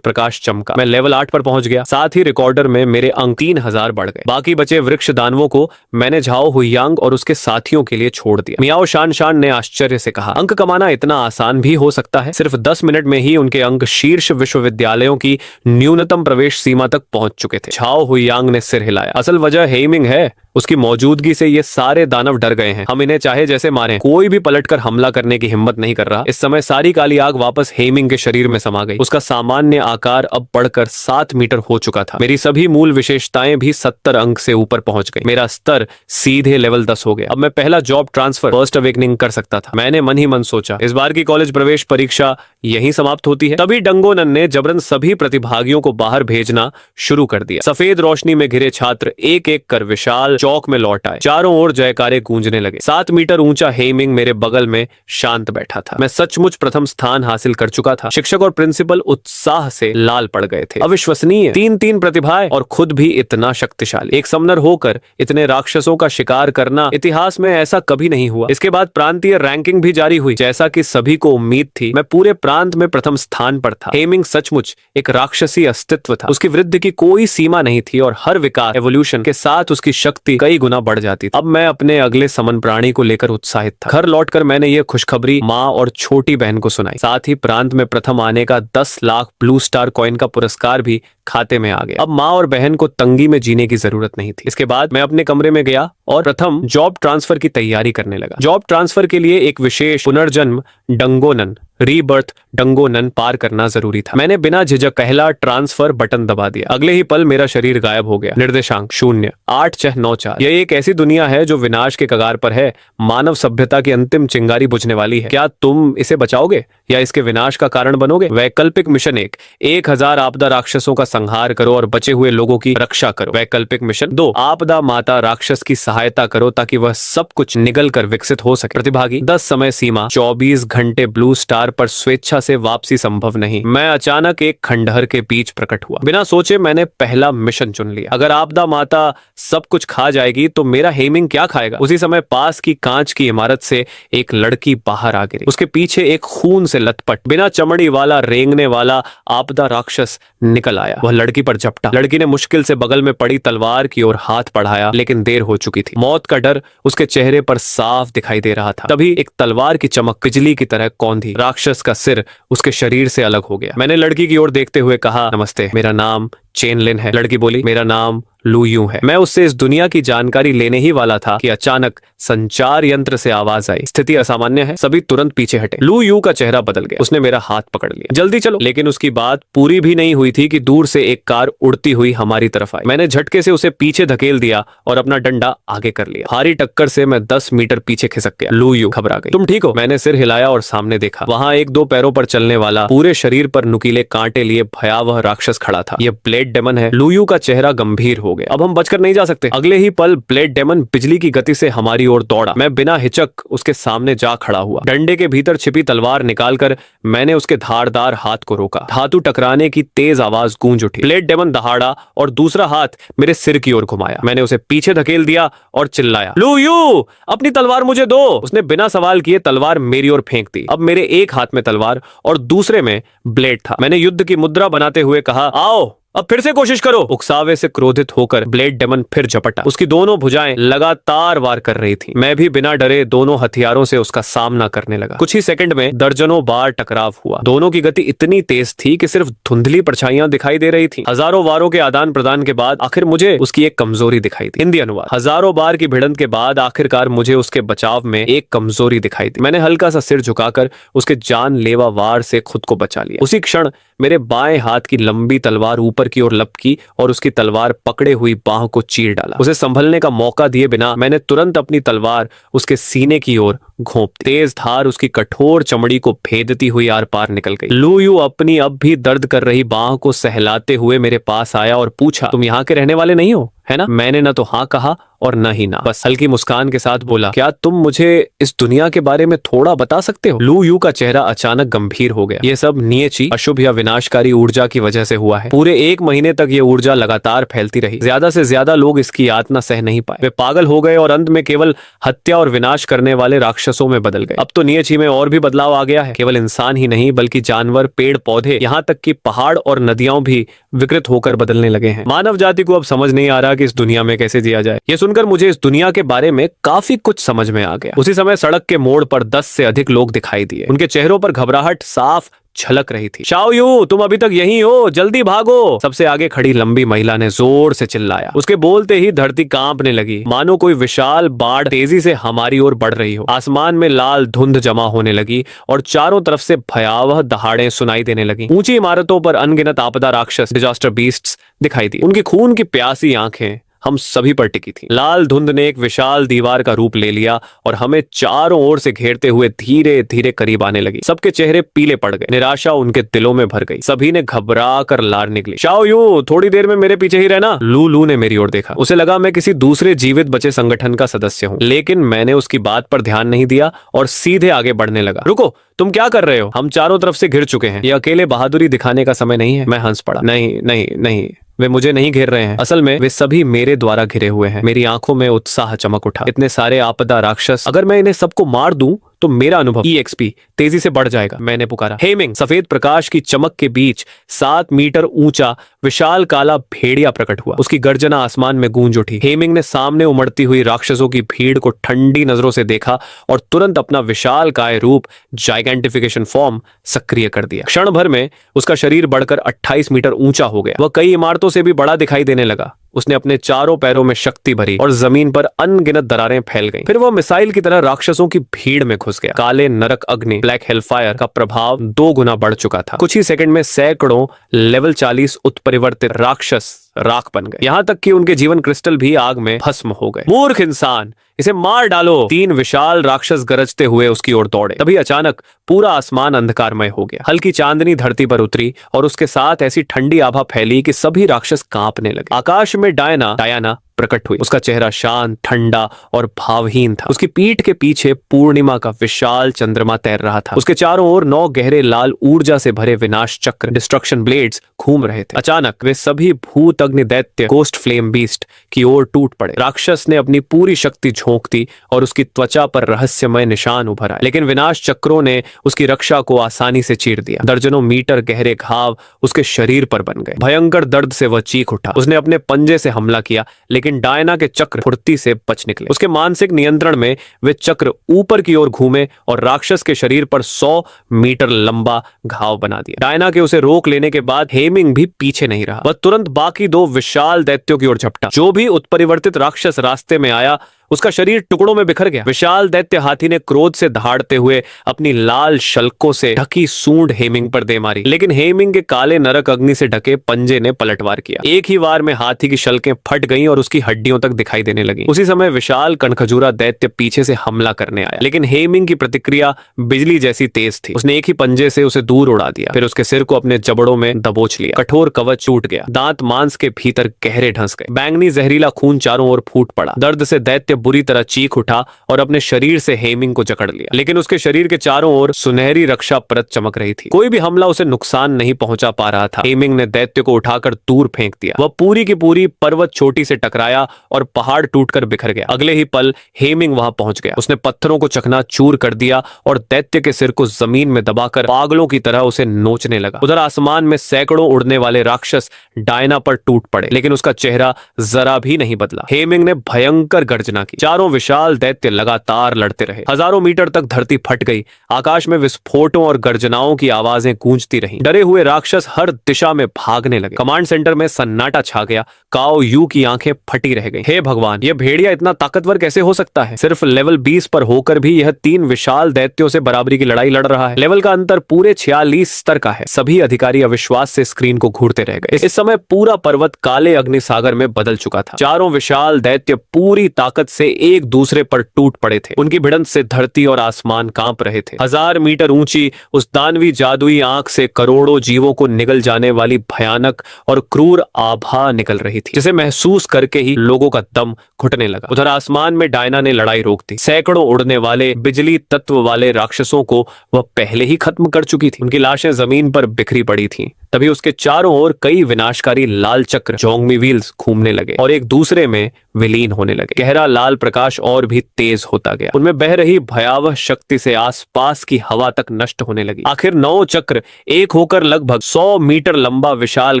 प्रकाश चमका। मैं लेवल 8 पर पहुंच गया। साथ ही रिकॉर्डर में मेरे अंक 3000 बढ़ गए। बाकी बचे वृक्ष दानवों को मैंने झाओ हुइयांग और उसके साथियों के लिए छोड़ दिया। मियाओ शान शान ने आश्चर्य से कहा, अंक कमाना इतना आसान भी हो सकता है? सिर्फ 10 मिनट में ही उनके अंक शीर्ष विश्वविद्यालयों की न्यूनतम प्रवेश सीमा तक पहुंच चुके थे। झाओ हुइयांग ने सिर हिलाया। असल वजह हेमिंग है। उसकी मौजूदगी से ये सारे दानव डर गए हैं। हम इन्हें चाहे जैसे मारें, कोई भी पलटकर हमला करने की हिम्मत नहीं कर रहा। इस समय सारी काली आग वापस हेमिंग के शरीर में समा गई। उसका सामान्य आकार अब बढ़कर 7 मीटर हो चुका था। मेरी सभी मूल विशेषताएं भी 70 अंक से ऊपर पहुंच गई। मेरा स्तर सीधे लेवल 10 हो गया। अब मैं पहला जॉब ट्रांसफर फर्स्ट अवेकनिंग कर सकता था। मैंने मन ही मन सोचा, इस बार की कॉलेज प्रवेश परीक्षा यहीं समाप्त होती है। तभी डंगोनन ने जबरन सभी प्रतिभागियों को बाहर भेजना शुरू कर दिया। सफेद रोशनी में घिरे छात्र एक एक कर विशाल चौक में लौट आए। चारों ओर जयकारे गूंजने लगे। 7 मीटर ऊंचा हेमिंग मेरे बगल में शांत बैठा था। मैं सचमुच प्रथम स्थान हासिल कर चुका था। शिक्षक और प्रिंसिपल उत्साह से लाल पड़ गए थे। अविश्वसनीय, 3 प्रतिभाएं और खुद भी इतना शक्तिशाली। एक समनर होकर इतने राक्षसों का शिकार करना, इतिहास में ऐसा कभी नहीं हुआ। इसके बाद प्रांतीय रैंकिंग भी जारी हुई। जैसा कि सभी को उम्मीद थी, मैं पूरे प्रांत में प्रथम स्थान पर था। हेमिंग सचमुच एक राक्षसी अस्तित्व था। उसकी वृद्धि की कोई सीमा नहीं थी और हर विकास एवोल्यूशन के साथ उसकी शक्ति कई गुना बढ़ जाती थी। अब मैं अपने अगले समन प्राणी को लेकर उत्साहित था। घर लौटकर मैंने ये खुशखबरी माँ और छोटी बहन को सुनाई। साथ ही प्रांत में प्रथम आने का 10 लाख ब्लू स्टार कॉइन का पुरस्कार भी खाते में आ गया। अब माँ और बहन को तंगी में जीने की जरूरत नहीं थी। इसके बाद मैं अपने कमरे में गया और प्रथम जॉब ट्रांसफर की तैयारी करने लगा। जॉब ट्रांसफर के लिए एक विशेष पुनर्जन्म डंगोनन रीबर्थ डंगोनन पार करना जरूरी था। मैंने बिना झिझक पहला ट्रांसफर बटन दबा दिया। अगले ही पल मेरा शरीर गायब हो गया। निर्देशांक 08694। यह एक ऐसी दुनिया है जो विनाश के कगार पर है। मानव सभ्यता की अंतिम चिंगारी बुझने वाली है। क्या तुम इसे बचाओगे या इसके विनाश का कारण बनोगे? वैकल्पिक मिशन 1, 1000 आपदा राक्षसों का संहार करो और बचे हुए लोगों की रक्षा करो। वैकल्पिक मिशन 2, आपदा माता राक्षस की सहायता करो ताकि वह सब कुछ निगल कर विकसित हो सके। प्रतिभागी 10 समय सीमा 24 घंटे ब्लू स्टार पर स्वेच्छा से वापसी संभव नहीं। मैं अचानक एक खंडहर के बीच प्रकट हुआ। बिना सोचे मैंने पहला मिशन चुन लिया। अगर आपदा माता सब कुछ खा जाएगी तो मेरा हेमिंग क्या खाएगा? उसी समय पास की कांच की इमारत से एक लड़की बाहर आ गिरी। उसके पीछे एक खून से लथपथ बिना चमड़ी वाला रेंगने वाला आपदा राक्षस निकल आया। वह लड़की पर झपटा। लड़की ने मुश्किल से बगल में पड़ी तलवार की ओर हाथ बढ़ाया, लेकिन देर हो चुकी थी। मौत का डर उसके चेहरे पर साफ दिखाई दे रहा था। तभी एक तलवार की चमक बिजली की तरह कौंधी। राक्षस का सिर उसके शरीर से अलग हो गया। मैंने लड़की की ओर देखते हुए कहा, नमस्ते, मेरा नाम चेन लिन है। लड़की बोली, मेरा नाम लू यू है। मैं उससे इस दुनिया की जानकारी लेने ही वाला था कि अचानक संचार यंत्र से आवाज आई, स्थिति असामान्य है। सभी तुरंत पीछे हटे। लू यू का चेहरा बदल गया। उसने मेरा हाथ पकड़ लिया। जल्दी चलो। लेकिन उसकी बात पूरी भी नहीं हुई थी कि दूर से एक कार उड़ती हुई हमारी तरफ आई। मैंने झटके से उसे पीछे धकेल दिया और अपना डंडा आगे कर लिया। भारी टक्कर से मैं 10 मीटर पीछे खिसक गया। लू यू घबरा गई। तुम ठीक हो? मैंने सिर हिलाया और सामने देखा। वहां एक 2 पैरों पर चलने वाला, पूरे शरीर पर नुकीले कांटे लिए भयावह राक्षस खड़ा था। यह ब्लेड डेमन है। लू यू का चेहरा गंभीर हो गया। अब हम बचकर नहीं जा सकते। अगले ही पल ब्लेड डेमन बिजली की गति से हमारी ओर दौड़ा। मैं बिना हिचक उसके सामने जा खड़ा हुआ। डंडे के भीतर छिपी तलवार निकालकर मैंने उसके धारदार हाथ को रोका। धातु टकराने की तेज आवाज गूंज उठी। ब्लेड डेमन दहाड़ा और दूसरा हाथ मेरे सिर की ओर घुमाया। मैंने उसे पीछे धकेल दिया और चिल्लाया, लू यू, अपनी तलवार मुझे दो। उसने बिना सवाल किए तलवार मेरी ओर फेंक दी। अब मेरे एक हाथ में तलवार और दूसरे में ब्लेड था। मैंने युद्ध की मुद्रा बनाते हुए कहा, आओ अब फिर से कोशिश करो। उकसावे से क्रोधित होकर ब्लेड डेमन फिर झपटा। उसकी दोनों भुजाएं लगातार वार कर रही थी। मैं भी बिना डरे दोनों हथियारों से उसका सामना करने लगा। कुछ ही सेकंड में दर्जनों बार टकराव हुआ। दोनों की गति इतनी तेज थी कि सिर्फ धुंधली परछाइयां दिखाई दे रही थी। हजारों वारों के आदान प्रदान के बाद आखिर मुझे उसकी एक कमजोरी दिखाई दी। हिंदी अनुवाद। हजारों बार की भिड़ंत के बाद आखिरकार मुझे उसके बचाव में एक कमजोरी दिखाई दी। मैंने हल्का सा सिर झुकाकर उसके जानलेवा वार से खुद को बचा लिया। उसी क्षण मेरे बाएं हाथ की लंबी तलवार ऊपर की ओर लपकी और उसकी तलवार पकड़े हुई बाह को चीर डाला। उसे संभलने का मौका दिए बिना मैंने तुरंत अपनी तलवार उसके सीने की ओर घोंप दी। तेज धार उसकी कठोर चमड़ी को भेदती हुई आर पार निकल गई। लू यू अपनी अब भी दर्द कर रही बाह को सहलाते हुए मेरे पास आया और पूछा, तुम यहाँ के रहने वाले नहीं हो, है ना? मैंने न तो हाँ कहा और न ही ना, बस हल्की मुस्कान के साथ बोला, क्या तुम मुझे इस दुनिया के बारे में थोड़ा बता सकते हो? लू यू का चेहरा अचानक गंभीर हो गया। ये सब नियची, अशुभ या विनाशकारी ऊर्जा की वजह से हुआ है। पूरे 1 महीने तक ये ऊर्जा लगातार फैलती रही। ज्यादा से ज्यादा लोग इसकी यातना सह नहीं पाए। वे पागल हो गए और अंत में केवल हत्या और विनाश करने वाले राक्षसों में बदल गए। अब तो नियची में और भी बदलाव आ गया है। केवल इंसान ही नहीं बल्कि जानवर, पेड़ पौधे, यहाँ तक कि पहाड़ और नदियां भी विकृत होकर बदलने लगे हैं। मानव जाति को अब समझ नहीं आ रहा कि इस दुनिया में कैसे जिया जाए। ये सुनकर मुझे इस दुनिया के बारे में काफी कुछ समझ में आ गया। उसी समय सड़क के मोड़ पर 10 से अधिक लोग दिखाई दिए। उनके चेहरों पर घबराहट साफ झलक रही थी। शाओ यू, तुम अभी तक यहीं हो, जल्दी भागो। सबसे आगे खड़ी लंबी महिला ने जोर से चिल्लाया। उसके बोलते ही धरती कांपने लगी, मानो कोई विशाल बाढ़ तेजी से हमारी ओर बढ़ रही हो। आसमान में लाल धुंध जमा होने लगी और चारों तरफ से भयावह दहाड़ें सुनाई देने लगी। ऊंची इमारतों पर अनगिनत आपदा राक्षस, डिजास्टर बीस्ट्स दिखाई दी। उनकी खून की प्यासी आंखें हम सभी पर टिकी थी। लाल धुंध ने एक विशाल दीवार का रूप ले लिया और हमें चारों ओर से घेरते हुए धीरे धीरे करीब आने लगी। सबके चेहरे पीले पड़ गए। निराशा उनके दिलों में भर गई। सभी ने घबरा कर लार निकली। शाओ यू, थोड़ी देर में मेरे पीछे ही रहना। लू ने मेरी ओर देखा। उसे लगा मैं किसी दूसरे जीवित बचे संगठन का सदस्य हूँ, लेकिन मैंने उसकी बात पर ध्यान नहीं दिया और सीधे आगे बढ़ने लगा। रुको, तुम क्या कर रहे हो? हम चारों तरफ से घिर चुके हैं। ये अकेले बहादुरी दिखाने का समय नहीं है। मैं हंस पड़ा। नहीं नहीं नहीं, वे मुझे नहीं घेर रहे हैं। असल में वे सभी मेरे द्वारा घिरे हुए हैं। मेरी आंखों में उत्साह चमक उठा। इतने सारे आपदा राक्षस, अगर मैं इन्हें सबको मार दूं तो मेरा अनुभव EXP तेजी से बढ़ जाएगा। मैंने पुकारा। हेमिंग। सफेद प्रकाश की चमक के बीच 7 मीटर ऊंचा विशाल काला भेड़िया प्रकट हुआ। उसकी गर्जना आसमान में गूंज उठी। हेमिंग ने सामने उमड़ती हुई राक्षसों की भीड़ को ठंडी नजरों से देखा और तुरंत अपना विशाल काय रूप, जाइगेंटिफिकेशन फॉर्म, सक्रिय कर दिया। क्षण भर में उसका शरीर बढ़कर 28 मीटर ऊंचा हो गया। वह कई इमारतों से भी बड़ा दिखाई देने लगा। उसने अपने चारों पैरों में शक्ति भरी और जमीन पर अनगिनत दरारें फैल गईं। फिर वह मिसाइल की तरह राक्षसों की भीड़ में घुस गया। काले नरक अग्नि, ब्लैक हेलफायर का प्रभाव 2 गुना बढ़ चुका था। कुछ ही सेकंड में सैकड़ों लेवल 40 उत्परिवर्तित राक्षस राख बन गए। यहाँ तक कि उनके जीवन क्रिस्टल भी आग में भस्म हो गए। मूर्ख इंसान, इसे मार डालो। 3 विशाल राक्षस गरजते हुए उसकी ओर दौड़े। तभी अचानक पूरा आसमान अंधकारमय हो गया। हल्की चांदनी धरती पर उतरी और उसके साथ ऐसी ठंडी आभा फैली कि सभी राक्षस कांपने लगे। आकाश में डायना प्रकट हुई। उसका चेहरा शांत, ठंडा और भावहीन था। उसकी पीठ के पीछे पूर्णिमा का विशाल चंद्रमा तैर रहा था। उसके चारों ओर 9 गहरे लाल ऊर्जा से भरे विनाश चक्र, डिस्ट्रक्शन ब्लेड्स घूम रहे थे। अचानक वे सभी भूत अग्नि दैत्य, गोस्ट फ्लेम बीस्ट की ओर टूट पड़े। राक्षस ने अपनी पूरी शक्ति झोंक दी और उसकी त्वचा पर रहस्यमय निशान उभर आए, लेकिन विनाश चक्रों ने उसकी रक्षा को आसानी से चीर दिया। दर्जनों मीटर गहरे घाव उसके शरीर पर बन गए। भयंकर दर्द से वह चीख उठा। उसने अपने पंजे से हमला किया, लेकिन डायना के चक्र फुर्ती से बच निकले। उसके मानसिक नियंत्रण में वे चक्र ऊपर की ओर घूमे और राक्षस के शरीर पर 100 मीटर लंबा घाव बना दिया। डायना के उसे रोक लेने के बाद हेमिंग भी पीछे नहीं रहा। वह तुरंत बाकी 2 विशाल दैत्यों की ओर झपटा। जो भी उत्परिवर्तित राक्षस रास्ते में आया उसका शरीर टुकड़ों में बिखर गया। विशाल दैत्य हाथी ने क्रोध से दहाड़ते हुए अपनी लाल शल्कों से ढकी सूंड हेमिंग पर दे मारी, लेकिन हेमिंग के काले नरक अग्नि से ढके पंजे ने पलटवार किया। एक ही वार में हाथी की शल्कें फट गईं और उसकी हड्डियों तक दिखाई देने लगी। उसी समय विशाल कणखजूरा दैत्य पीछे से हमला करने आया, लेकिन हेमिंग की प्रतिक्रिया बिजली जैसी तेज थी। उसने एक ही पंजे से उसे दूर उड़ा दिया, फिर उसके सिर को अपने जबड़ों में दबोच लिया। कठोर कवच टूट गया। दांत मांस के भीतर गहरे ढंस गए। बैंगनी जहरीला खून चारों ओर फूट पड़ा। दर्द से दैत्य दैत्य बुरी तरह चीख उठा और अपने शरीर से हेमिंग को जकड़ लिया, लेकिन उसके शरीर के चारों ओर सुनहरी रक्षा परत चमक रही थी। कोई भी हमला उसे नुकसान नहीं पहुंचा पा रहा था। हेमिंग ने दैत्य को उठाकर दूर फेंक दिया। वह पूरी की पूरी पर्वत चोटी से टकराया और पहाड़ टूटकर बिखर गया। अगले ही पल हेमिंग वहां पहुंच गया। उसने पत्थरों को चकनाचूर कर दिया और दैत्य के सिर को जमीन में दबाकर पागलों की तरह उसे नोचने लगा। उधर आसमान में सैकड़ों उड़ने वाले राक्षस डायना पर टूट पड़े, लेकिन उसका चेहरा जरा भी नहीं बदला। हेमिंग ने भयंकर गर्जना की। चारों विशाल दैत्य लगातार लड़ते रहे। हजारों मीटर तक धरती फट गई। आकाश में विस्फोटों और गर्जनाओं की आवाजें गूंजती रहीं। डरे हुए राक्षस हर दिशा में भागने लगे। कमांड सेंटर में सन्नाटा छा गया। काओ यू की आंखें फटी रह गईं। हे भगवान, यह भेड़िया इतना ताकतवर कैसे हो सकता है? सिर्फ लेवल 20 पर होकर भी यह 3 विशाल दैत्यों से बराबरी की लड़ाई लड़ रहा है। लेवल का अंतर पूरे 46 स्तर का है। सभी अधिकारी अविश्वास से स्क्रीन को घूरते रह गए। इस समय पूरा पर्वत काले अग्निसागर में बदल चुका था। चारों विशाल दैत्य पूरी ताकत से एक दूसरे पर टूट पड़े थे। उनकी भिड़ंत से धरती और आसमान कांप रहे थे। 1000 मीटर ऊंची उस दानवी जादुई आंख से करोड़ों जीवों को निगल जाने वाली भयानक और क्रूर आभा निकल रही थी, जिसे महसूस करके ही लोगों का दम घुटने लगा। उधर आसमान में डायना ने लड़ाई रोक दी। सैकड़ों उड़ने वाले बिजली तत्व वाले राक्षसों को वह पहले ही खत्म कर चुकी थी। उनकी लाशें जमीन पर बिखरी पड़ी थीं। तभी उसके चारों ओर कई विनाशकारी लाल चक्र जोंगमी व्हील्स घूमने लगे और एक दूसरे में विलीन होने लगे। गहरा लाल प्रकाश और भी तेज होता गया। उनमें बह रही भयावह शक्ति से आसपास की हवा तक नष्ट होने लगी। आखिर 9 चक्र एक होकर लगभग 100 मीटर लंबा विशाल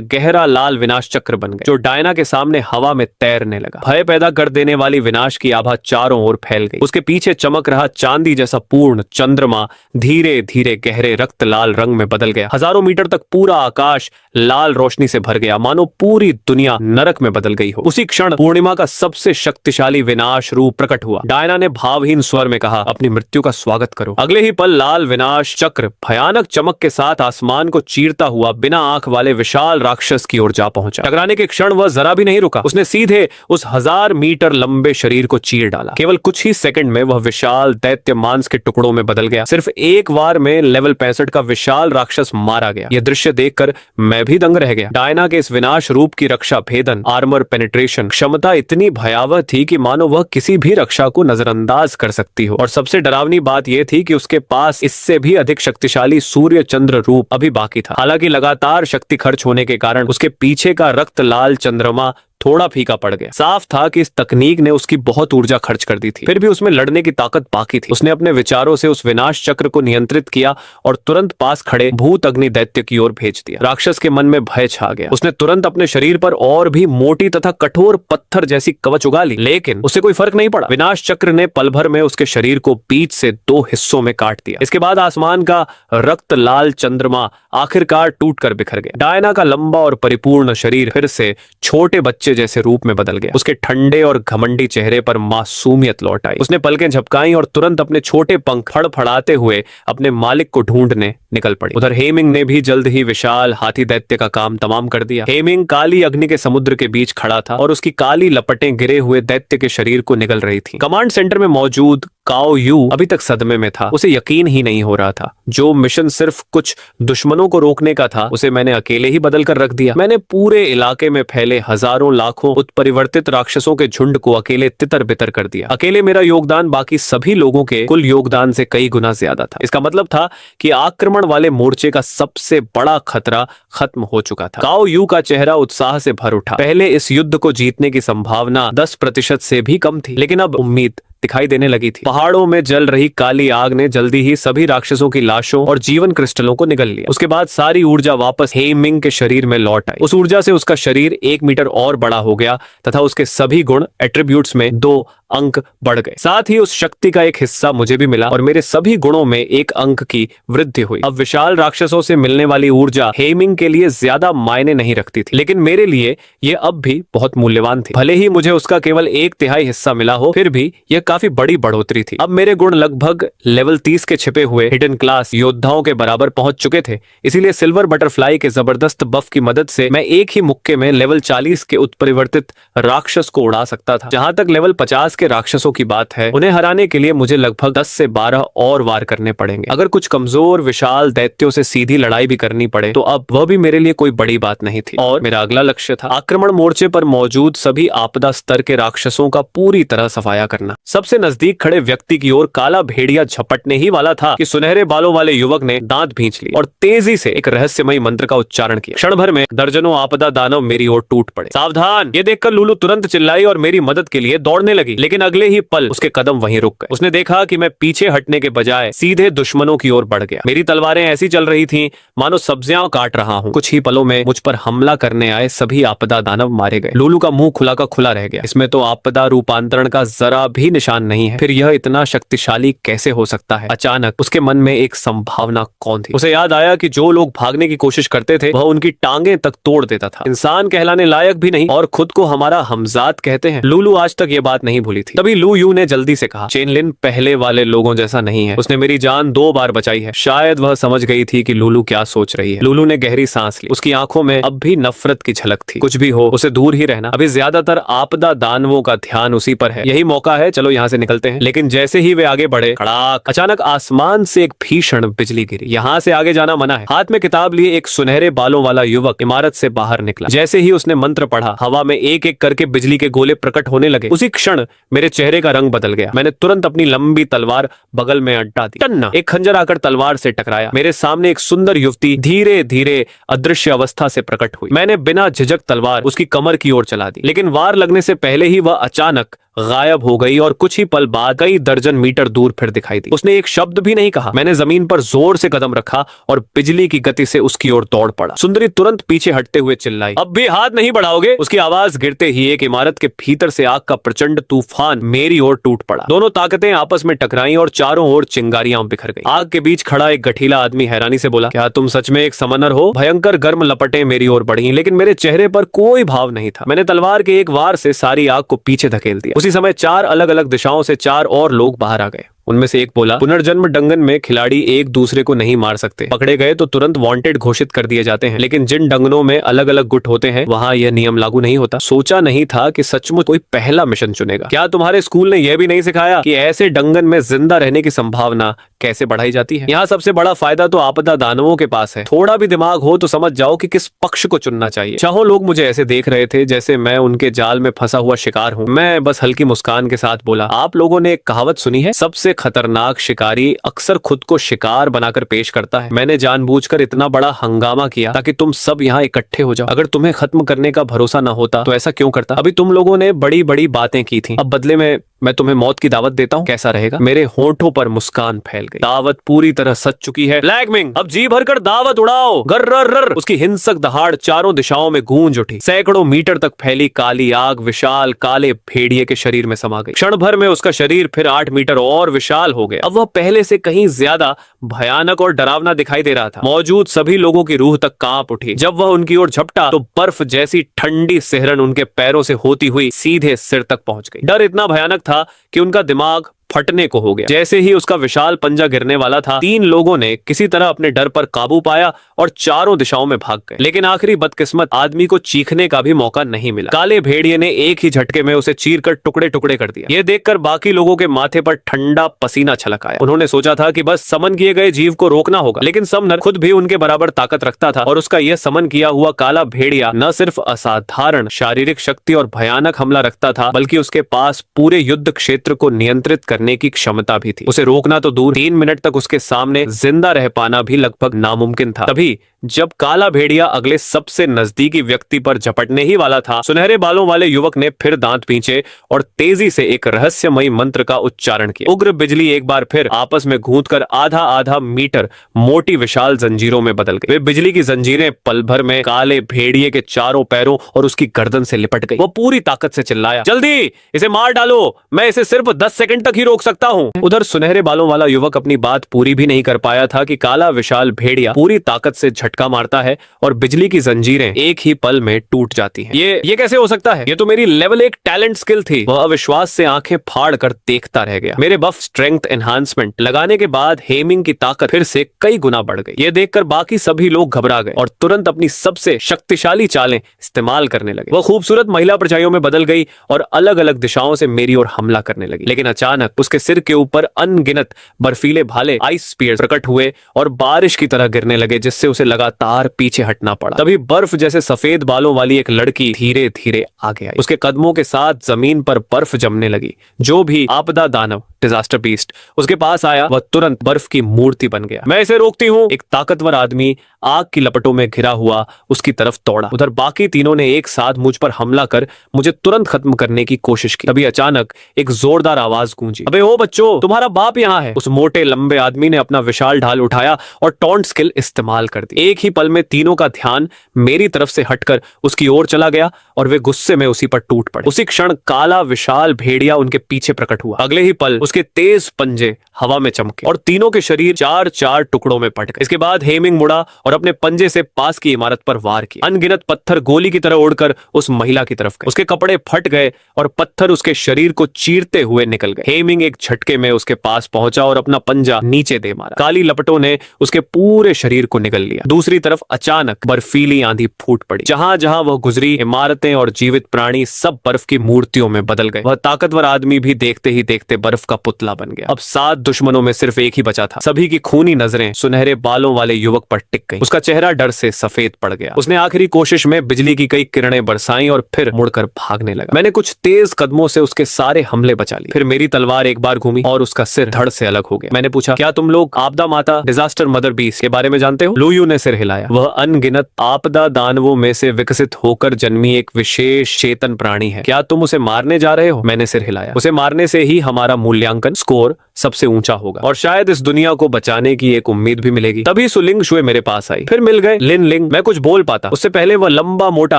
गहरा लाल विनाश चक्र बन गए, जो डायना के सामने हवा में तैरने लगा। भय पैदा कर देने वाली विनाश की आभा चारों ओर फैल गई। उसके पीछे चमक रहा चांदी जैसा पूर्ण चंद्रमा धीरे धीरे गहरे रक्त लाल रंग में बदल गया। हजारों मीटर तक पूरा आकाश लाल रोशनी से भर गया, मानो पूरी दुनिया नरक में बदल गई हो। उसी क्षण पूर्णिमा का सबसे शक्तिशाली विनाश रूप प्रकट हुआ। डायना ने भावहीन स्वर में कहा, अपनी मृत्यु का स्वागत करो। अगले ही पल लाल विनाश चक्र भयानक चमक के साथ आसमान को चीरता हुआ बिना आंख वाले विशाल राक्षस की ओर जा पहुंचा। टकराने के क्षण वह जरा भी नहीं रुका। उसने सीधे उस 1000 मीटर लंबे शरीर को चीर डाला। केवल कुछ ही सेकंड में वह विशाल दैत्य मांस के टुकड़ों में बदल गया। सिर्फ एक बार में लेवल 65 का विशाल राक्षस मारा गया। यह दृश्य देखकर मैं भी दंग रह गया। डायना के इस विनाश रूप की रक्षा भेदन आर्मर पेनिट्रेशन क्षमता इतनी भयावह थी कि मानो वह किसी भी रक्षा को नजरअंदाज कर सकती हो। और सबसे डरावनी बात यह थी कि उसके पास इससे भी अधिक शक्तिशाली सूर्य चंद्र रूप अभी बाकी था। हालांकि लगातार शक्ति खर्च होने के कारण उसके पीछे का रक्त लाल चंद्रमा थोड़ा फीका पड़ गया। साफ था कि इस तकनीक ने उसकी बहुत ऊर्जा खर्च कर दी थी, फिर भी उसमें लड़ने की ताकत बाकी थी। उसने अपने विचारों से उस विनाश चक्र को नियंत्रित किया और तुरंत पास खड़े भूत अग्नि दैत्य की ओर भेज दिया। राक्षस के मन में भय छा गया। उसने तुरंत अपने शरीर पर और भी मोटी तथा कठोर पत्थर जैसी कवच उगा ली, लेकिन उससे कोई फर्क नहीं पड़ा। विनाश चक्र ने पल भर में उसके शरीर को बीच से 2 हिस्सों में काट दिया। इसके बाद आसमान का रक्त लाल चंद्रमा आखिरकार टूट कर बिखर गया। डायना का लंबा और परिपूर्ण शरीर फिर से छोटे बच्चे जैसे रूप में बदल गया। उसके ठंडे और घमंडी चेहरे पर मासूमियत लौट आई। उसने पलकें झपकाई और तुरंत अपने छोटे पंख फड़फड़ाते हुए अपने मालिक को ढूंढने निकल पड़ी। उधर हेमिंग ने भी जल्द ही विशाल हाथी दैत्य का काम तमाम कर दिया। हेमिंग काली अग्नि के समुद्र के बीच खड़ा था और उसकी काली लपटें गिरे हुए दैत्य के शरीर को निगल रही थी। कमांड सेंटर में मौजूद काओ यू अभी तक सदमे में था। उसे यकीन ही नहीं हो रहा था। जो मिशन सिर्फ कुछ दुश्मनों को रोकने का था, उसे मैंने अकेले ही बदल कर रख दिया। मैंने पूरे इलाके में फैले हजारों लाखों उत्परिवर्तित राक्षसों के झुंड को अकेले तितर बितर कर दिया। अकेले मेरा योगदान बाकी सभी लोगों के कुल योगदान से कई गुना ज्यादा था। इसका मतलब था कि आक्रमण वाले मोर्चे का सबसे बड़ा खतरा खत्म हो चुका था। काओ यू का चेहरा उत्साह से भर उठा। पहले इस युद्ध को जीतने की संभावना 10% से भी कम थी, लेकिन अब उम्मीद दिखाई देने लगी थी। पहाड़ों में जल रही काली आग ने जल्दी ही सभी राक्षसों की लाशों और जीवन क्रिस्टलों को निगल लिया। उसके बाद सारी ऊर्जा वापस हेमिंग के शरीर में लौट आई। उस ऊर्जा से उसका शरीर 1 मीटर और बड़ा हो गया तथा उसके सभी गुण एट्रीब्यूट्स में 2 अंक बढ़ गए। साथ ही उस शक्ति का एक हिस्सा मुझे भी मिला और मेरे सभी गुणों में 1 अंक की वृद्धि हुई। अब विशाल राक्षसों से मिलने वाली ऊर्जा हेमिंग के लिए ज्यादा मायने नहीं रखती थी, लेकिन मेरे लिए यह अब भी बहुत मूल्यवान थी। भले ही मुझे उसका केवल 1/3 हिस्सा मिला हो, फिर भी यह काफी बड़ी बढ़ोतरी थी। अब मेरे गुण लगभग लेवल 30 के छिपे हुए हिडन क्लास योद्धाओं के बराबर पहुंच चुके थे। इसीलिए सिल्वर बटरफ्लाई के जबरदस्त बफ की मदद से मैं एक ही मुक्के में लेवल 40 के उत्परिवर्तित राक्षस को उड़ा सकता था। जहां तक लेवल 50 के राक्षसों की बात है, उन्हें हराने के लिए मुझे लगभग 10 से 12 और वार करने पड़ेंगे। अगर कुछ कमजोर विशाल दैत्यों से सीधी लड़ाई भी करनी पड़े तो अब वह भी मेरे लिए कोई बड़ी बात नहीं थी। और मेरा अगला लक्ष्य था आक्रमण मोर्चे पर मौजूद सभी आपदा स्तर के राक्षसों का पूरी तरह सफाया करना। सबसे नजदीक खड़े व्यक्ति की ओर काला भेड़िया झपटने ही वाला था कि सुनहरे बालों वाले युवक ने दांत भींच लिए और तेजी से एक रहस्यमयी मंत्र का उच्चारण किया। क्षण भर में दर्जनों आपदा दानव मेरी ओर टूट पड़े। सावधान! ये देखकर लुलू तुरंत चिल्लाई और मेरी मदद के लिए दौड़ने लगी, लेकिन अगले ही पल उसके कदम वहीं रुक गए। उसने देखा कि मैं पीछे हटने के बजाय सीधे दुश्मनों की ओर बढ़ गया। मेरी तलवारें ऐसी चल रही थीं मानो सब्जियां काट रहा हूं। कुछ ही पलों में मुझ पर हमला करने आए सभी आपदा दानव मारे गए। लुलू का मुंह खुला का खुला रह गया। इसमें तो आपदा रूपांतरण का जरा भी निशान नहीं है। फिर यह इतना शक्तिशाली कैसे हो सकता है? अचानक उसके मन में एक संभावना कौन थी? उसे याद आया कि जो लोग भागने की कोशिश करते थे वह उनकी टांगें तक तोड़ देता था। इंसान कहलाने लायक भी नहीं और खुद को हमारा हमजाद कहते हैं। लुलू आज तक ये बात नहीं भूली थी। तभी लू यू ने जल्दी से कहा, चेनलिन पहले वाले लोगों जैसा नहीं है। उसने मेरी जान 2 बार बचाई है। शायद वह समझ गई थी कि लुलू क्या सोच रही है। लुलू ने गहरी सांस ली। उसकी आंखों में अब भी नफरत की झलक थी। कुछ भी हो, उसे दूर ही रहना। अभी ज्यादातर आपदा दानवों का ध्यान उसी पर है। यही मौका है, चलो यहाँ से निकलते हैं। लेकिन जैसे ही वे आगे बढ़े, कड़ाक! अचानक आसमान से एक भीषण बिजली गिरी। यहाँ से आगे जाना मना है। हाथ में किताब लिए एक सुनहरे बालों वाला युवक इमारत से बाहर निकला। जैसे ही उसने मंत्र पढ़ा, हवा में एक एक करके बिजली के गोले प्रकट होने लगे। उसी क्षण मेरे चेहरे का रंग बदल गया। मैंने तुरंत अपनी लंबी तलवार बगल में अड्डा दी। टन्ना! एक खंजर आकर तलवार से टकराया। मेरे सामने एक सुंदर युवती धीरे धीरे अदृश्य अवस्था से प्रकट हुई। मैंने बिना झिझक तलवार उसकी कमर की ओर चला दी, लेकिन वार लगने से पहले ही वह अचानक गायब हो गई और कुछ ही पल बाद कई दर्जन मीटर दूर फिर दिखाई दी। उसने एक शब्द भी नहीं कहा। मैंने जमीन पर जोर से कदम रखा और बिजली की गति से उसकी ओर दौड़ पड़ा। सुंदरी तुरंत पीछे हटते हुए चिल्लाई, अब भी हाथ नहीं बढ़ाओगे? उसकी आवाज गिरते ही एक इमारत के भीतर से आग का प्रचंड तूफान मेरी ओर टूट पड़ा। दोनों ताकतें आपस में टकराई और चारों ओर चिंगारियां बिखर गई। आग के बीच खड़ा एक गठीला आदमी हैरानी से बोला, क्या तुम सच में एक समनर हो? भयंकर गर्म लपटें मेरी ओर बढ़ी, लेकिन मेरे चेहरे पर कोई भाव नहीं था। मैंने तलवार के एक वार से सारी आग को पीछे धकेल दिया। उसी समय 4 अलग अलग दिशाओं से 4 और लोग बाहर आ गए। उनमें से एक बोला, पुनर्जन्म डंगन में खिलाड़ी एक दूसरे को नहीं मार सकते। पकड़े गए तो तुरंत वांटेड घोषित कर दिए जाते हैं, लेकिन जिन डंगनों में अलग अलग गुट होते हैं वहां यह नियम लागू नहीं होता। सोचा नहीं था कि सचमुच कोई पहला मिशन चुनेगा। क्या तुम्हारे स्कूल ने यह भी नहीं सिखाया कि ऐसे डंगन में जिंदा रहने की संभावना कैसे बढ़ाई जाती है? यहाँ सबसे बड़ा फायदा तो आपदा दानवों के पास है। थोड़ा भी दिमाग हो तो समझ जाओ कि किस पक्ष को चुनना चाहिए। चाहो लोग मुझे ऐसे देख रहे थे जैसे मैं उनके जाल में फंसा हुआ शिकार हूँ। मैं बस हल्की मुस्कान के साथ बोला, आप लोगों ने एक कहावत सुनी है, सबसे खतरनाक शिकारी अक्सर खुद को शिकार बनाकर पेश करता है। मैंने जानबूझकर इतना बड़ा हंगामा किया ताकि तुम सब यहाँ इकट्ठे हो जाओ। अगर तुम्हें खत्म करने का भरोसा न होता तो ऐसा क्यों करता? अभी तुम लोगों ने बड़ी बड़ी बातें की थी, अब बदले में मैं तुम्हें मौत की दावत देता हूँ, कैसा रहेगा? मेरे होंठों पर मुस्कान फैल गई। दावत पूरी तरह सच चुकी है। ब्लैकविंग, अब जी भरकर दावत उड़ाओ। गर्र! उसकी हिंसक दहाड़ चारों दिशाओं में गूंज उठी। सैकड़ों मीटर तक फैली काली आग विशाल काले भेड़िए के शरीर में समा गई। क्षण भर में उसका शरीर फिर 8 मीटर और विशाल हो गया। अब वह पहले से कहीं ज्यादा भयानक और डरावना दिखाई दे रहा था। मौजूद सभी लोगों की रूह तक कांप उठी। जब वह उनकी ओर झपटा तो बर्फ जैसी ठंडी सिहरन उनके पैरों से होती हुई सीधे सिर तक पहुंच गई। डर इतना भयानक था कि उनका दिमाग फटने को हो गया। जैसे ही उसका विशाल पंजा गिरने वाला था, 3 लोगों ने किसी तरह अपने डर पर काबू पाया और चारों दिशाओं में भाग गए। लेकिन आखिरी बदकिस्मत आदमी को चीखने का भी मौका नहीं मिला। काले भेड़िए ने एक ही झटके में उसे चीरकर टुकड़े टुकड़े कर दिया। यह देखकर बाकी लोगों के माथे पर ठंडा पसीना छलक आया। उन्होंने सोचा था कि बस समन किए गए जीव को रोकना होगा, लेकिन समनर खुद भी उनके बराबर ताकत रखता था और उसका यह समन किया हुआ काला भेड़िया न सिर्फ असाधारण शारीरिक शक्ति और भयानक हमला रखता था, बल्कि उसके पास पूरे युद्ध क्षेत्र को नियंत्रित करने की क्षमता भी थी। उसे रोकना तो दूर, 3 मिनट तक उसके सामने जिंदा रह पाना भी लगभग नामुमकिन था। तभी जब काला भेड़िया अगले सबसे नजदीकी व्यक्ति पर झपटने ही वाला था, सुनहरे बालों वाले युवक ने फिर दांत पींचे और तेजी से एक रहस्यमयी मंत्र का उच्चारण किया। उग्र बिजली एक बार फिर आपस में घूंटकर आधा आधा मीटर मोटी विशाल जंजीरों में बदल गई। वे बिजली की जंजीरें पल भर में काले भेड़िए के चारों पैरों और उसकी गर्दन से लिपट गई। वो पूरी ताकत से चिल्लाया, जल्दी इसे मार डालो, मैं इसे सिर्फ 10 सेकंड तक ही रोक सकता हूँ। उधर सुनहरे बालों वाला युवक अपनी बात पूरी भी नहीं कर पाया था कि काला विशाल भेड़िया पूरी ताकत से झटके झटका मारता है और बिजली की जंजीरें एक ही पल में टूट जाती हैं। ये कैसे हो सकता है? ये तो मेरी लेवल 1 टैलेंट स्किल थी। वह अविश्वास से आंखें फाड़ कर देखता रह गया। मेरे बफ स्ट्रेंथ एनहांसमेंट लगाने के बाद हेमिंग की ताकत फिर से कई गुना बढ़ गई। ये देखकर बाकी सभी लोग घबरा गए और तुरंत अपनी सबसे शक्तिशाली चालें इस्तेमाल करने लगे। वह खूबसूरत महिला परछाइयों में बदल गई और अलग अलग दिशाओं से मेरी ओर हमला करने लगी। लेकिन अचानक उसके सिर के ऊपर अनगिनत बर्फीले भाले आइस स्पीयर्स प्रकट हुए और बारिश की तरह गिरने लगे, जिससे उसे लगातार पीछे हटना पड़ा। तभी बर्फ जैसे सफेद बालों वाली एक लड़की धीरे धीरे आगे आई। उसके कदमों के साथ जमीन पर बर्फ जमने लगी। जो भी आपदा दानव डिजास्टर बीस्ट उसके पास आया, वह तुरंत बर्फ की मूर्ति बन गया। मैं इसे रोकती हूँ। एक ताकतवर आदमी आग की लपटों में घिरा हुआ उसकी तरफ दौड़ा। उधर बाकी तीनों ने एक साथ मुझ पर हमला कर मुझे तुरंत खत्म करने की कोशिश की। तभी अचानक एक जोरदार आवाज गूंजी, अबे ओ बच्चों, तुम्हारा बाप यहाँ है। उस मोटे लंबे आदमी ने अपना विशाल ढाल उठाया और टॉन्ट स्किल इस्तेमाल कर दी। एक ही पल में तीनों का ध्यान मेरी तरफ से हटकर उसकी ओर चला गया और वे गुस्से में उसी पर टूट पड़े। उसी क्षण काला विशाल भेड़िया उनके पीछे प्रकट हुआ। अगले ही पल उसके तेज पंजे हवा में चमके और तीनों के शरीर चार चार टुकड़ों में पट गए। इसके बाद हेमिंग मुड़ा और अपने पंजे से पास की इमारत पर वार किया। अनगिनत पत्थर गोली की तरह उड़कर उस महिला की तरफ गए। उसके कपड़े फट गए और पत्थर उसके शरीर को चीरते हुए निकल गए। हेमिंग एक झटके में उसके पास पहुंचा और अपना पंजा नीचे दे मारा। काली लपटों ने उसके पूरे शरीर को निगल लिया। दूसरी तरफ अचानक बर्फीली आंधी फूट पड़ी। जहां जहां वह गुजरी, इमारतें और जीवित प्राणी सब बर्फ की मूर्तियों में बदल गए। वह ताकतवर आदमी भी देखते ही देखते बर्फ का पुतला बन गया। अब 7 दुश्मनों में सिर्फ एक ही बचा था। सभी की खूनी नजरें सुनहरे बालों वाले युवक पर टिक गईं। उसका चेहरा डर से सफेद पड़ गया। उसने आखिरी कोशिश में बिजली की कई किरणें बरसाईं और फिर मुड़कर भागने लगा। मैंने कुछ तेज कदमों से उसके सारे हमले बचा लिए। फिर मेरी तलवार एक बार घूमी और उसका सिर धड़ से अलग हो गया। मैंने पूछा, क्या तुम लोग आपदा माता डिजास्टर मदर बीस्ट के बारे में जानते हो? लुयू ने सिर हिलाया। वह अनगिनत आपदा दानवों में से विकसित होकर जन्मी एक विशेष चेतन प्राणी है। क्या तुम उसे मारने जा रहे हो? मैंने सिर हिलाया। उसे मारने से ही हमारा मूल्यांकन स्कोर सबसे ऊंचा होगा और शायद इस दुनिया को बचाने की एक उम्मीद भी मिलेगी। तभी सुलिंग शुए मेरे पास आई। फिर मिल गए लिन लिंग। मैं कुछ बोल पाता उससे पहले वह लंबा मोटा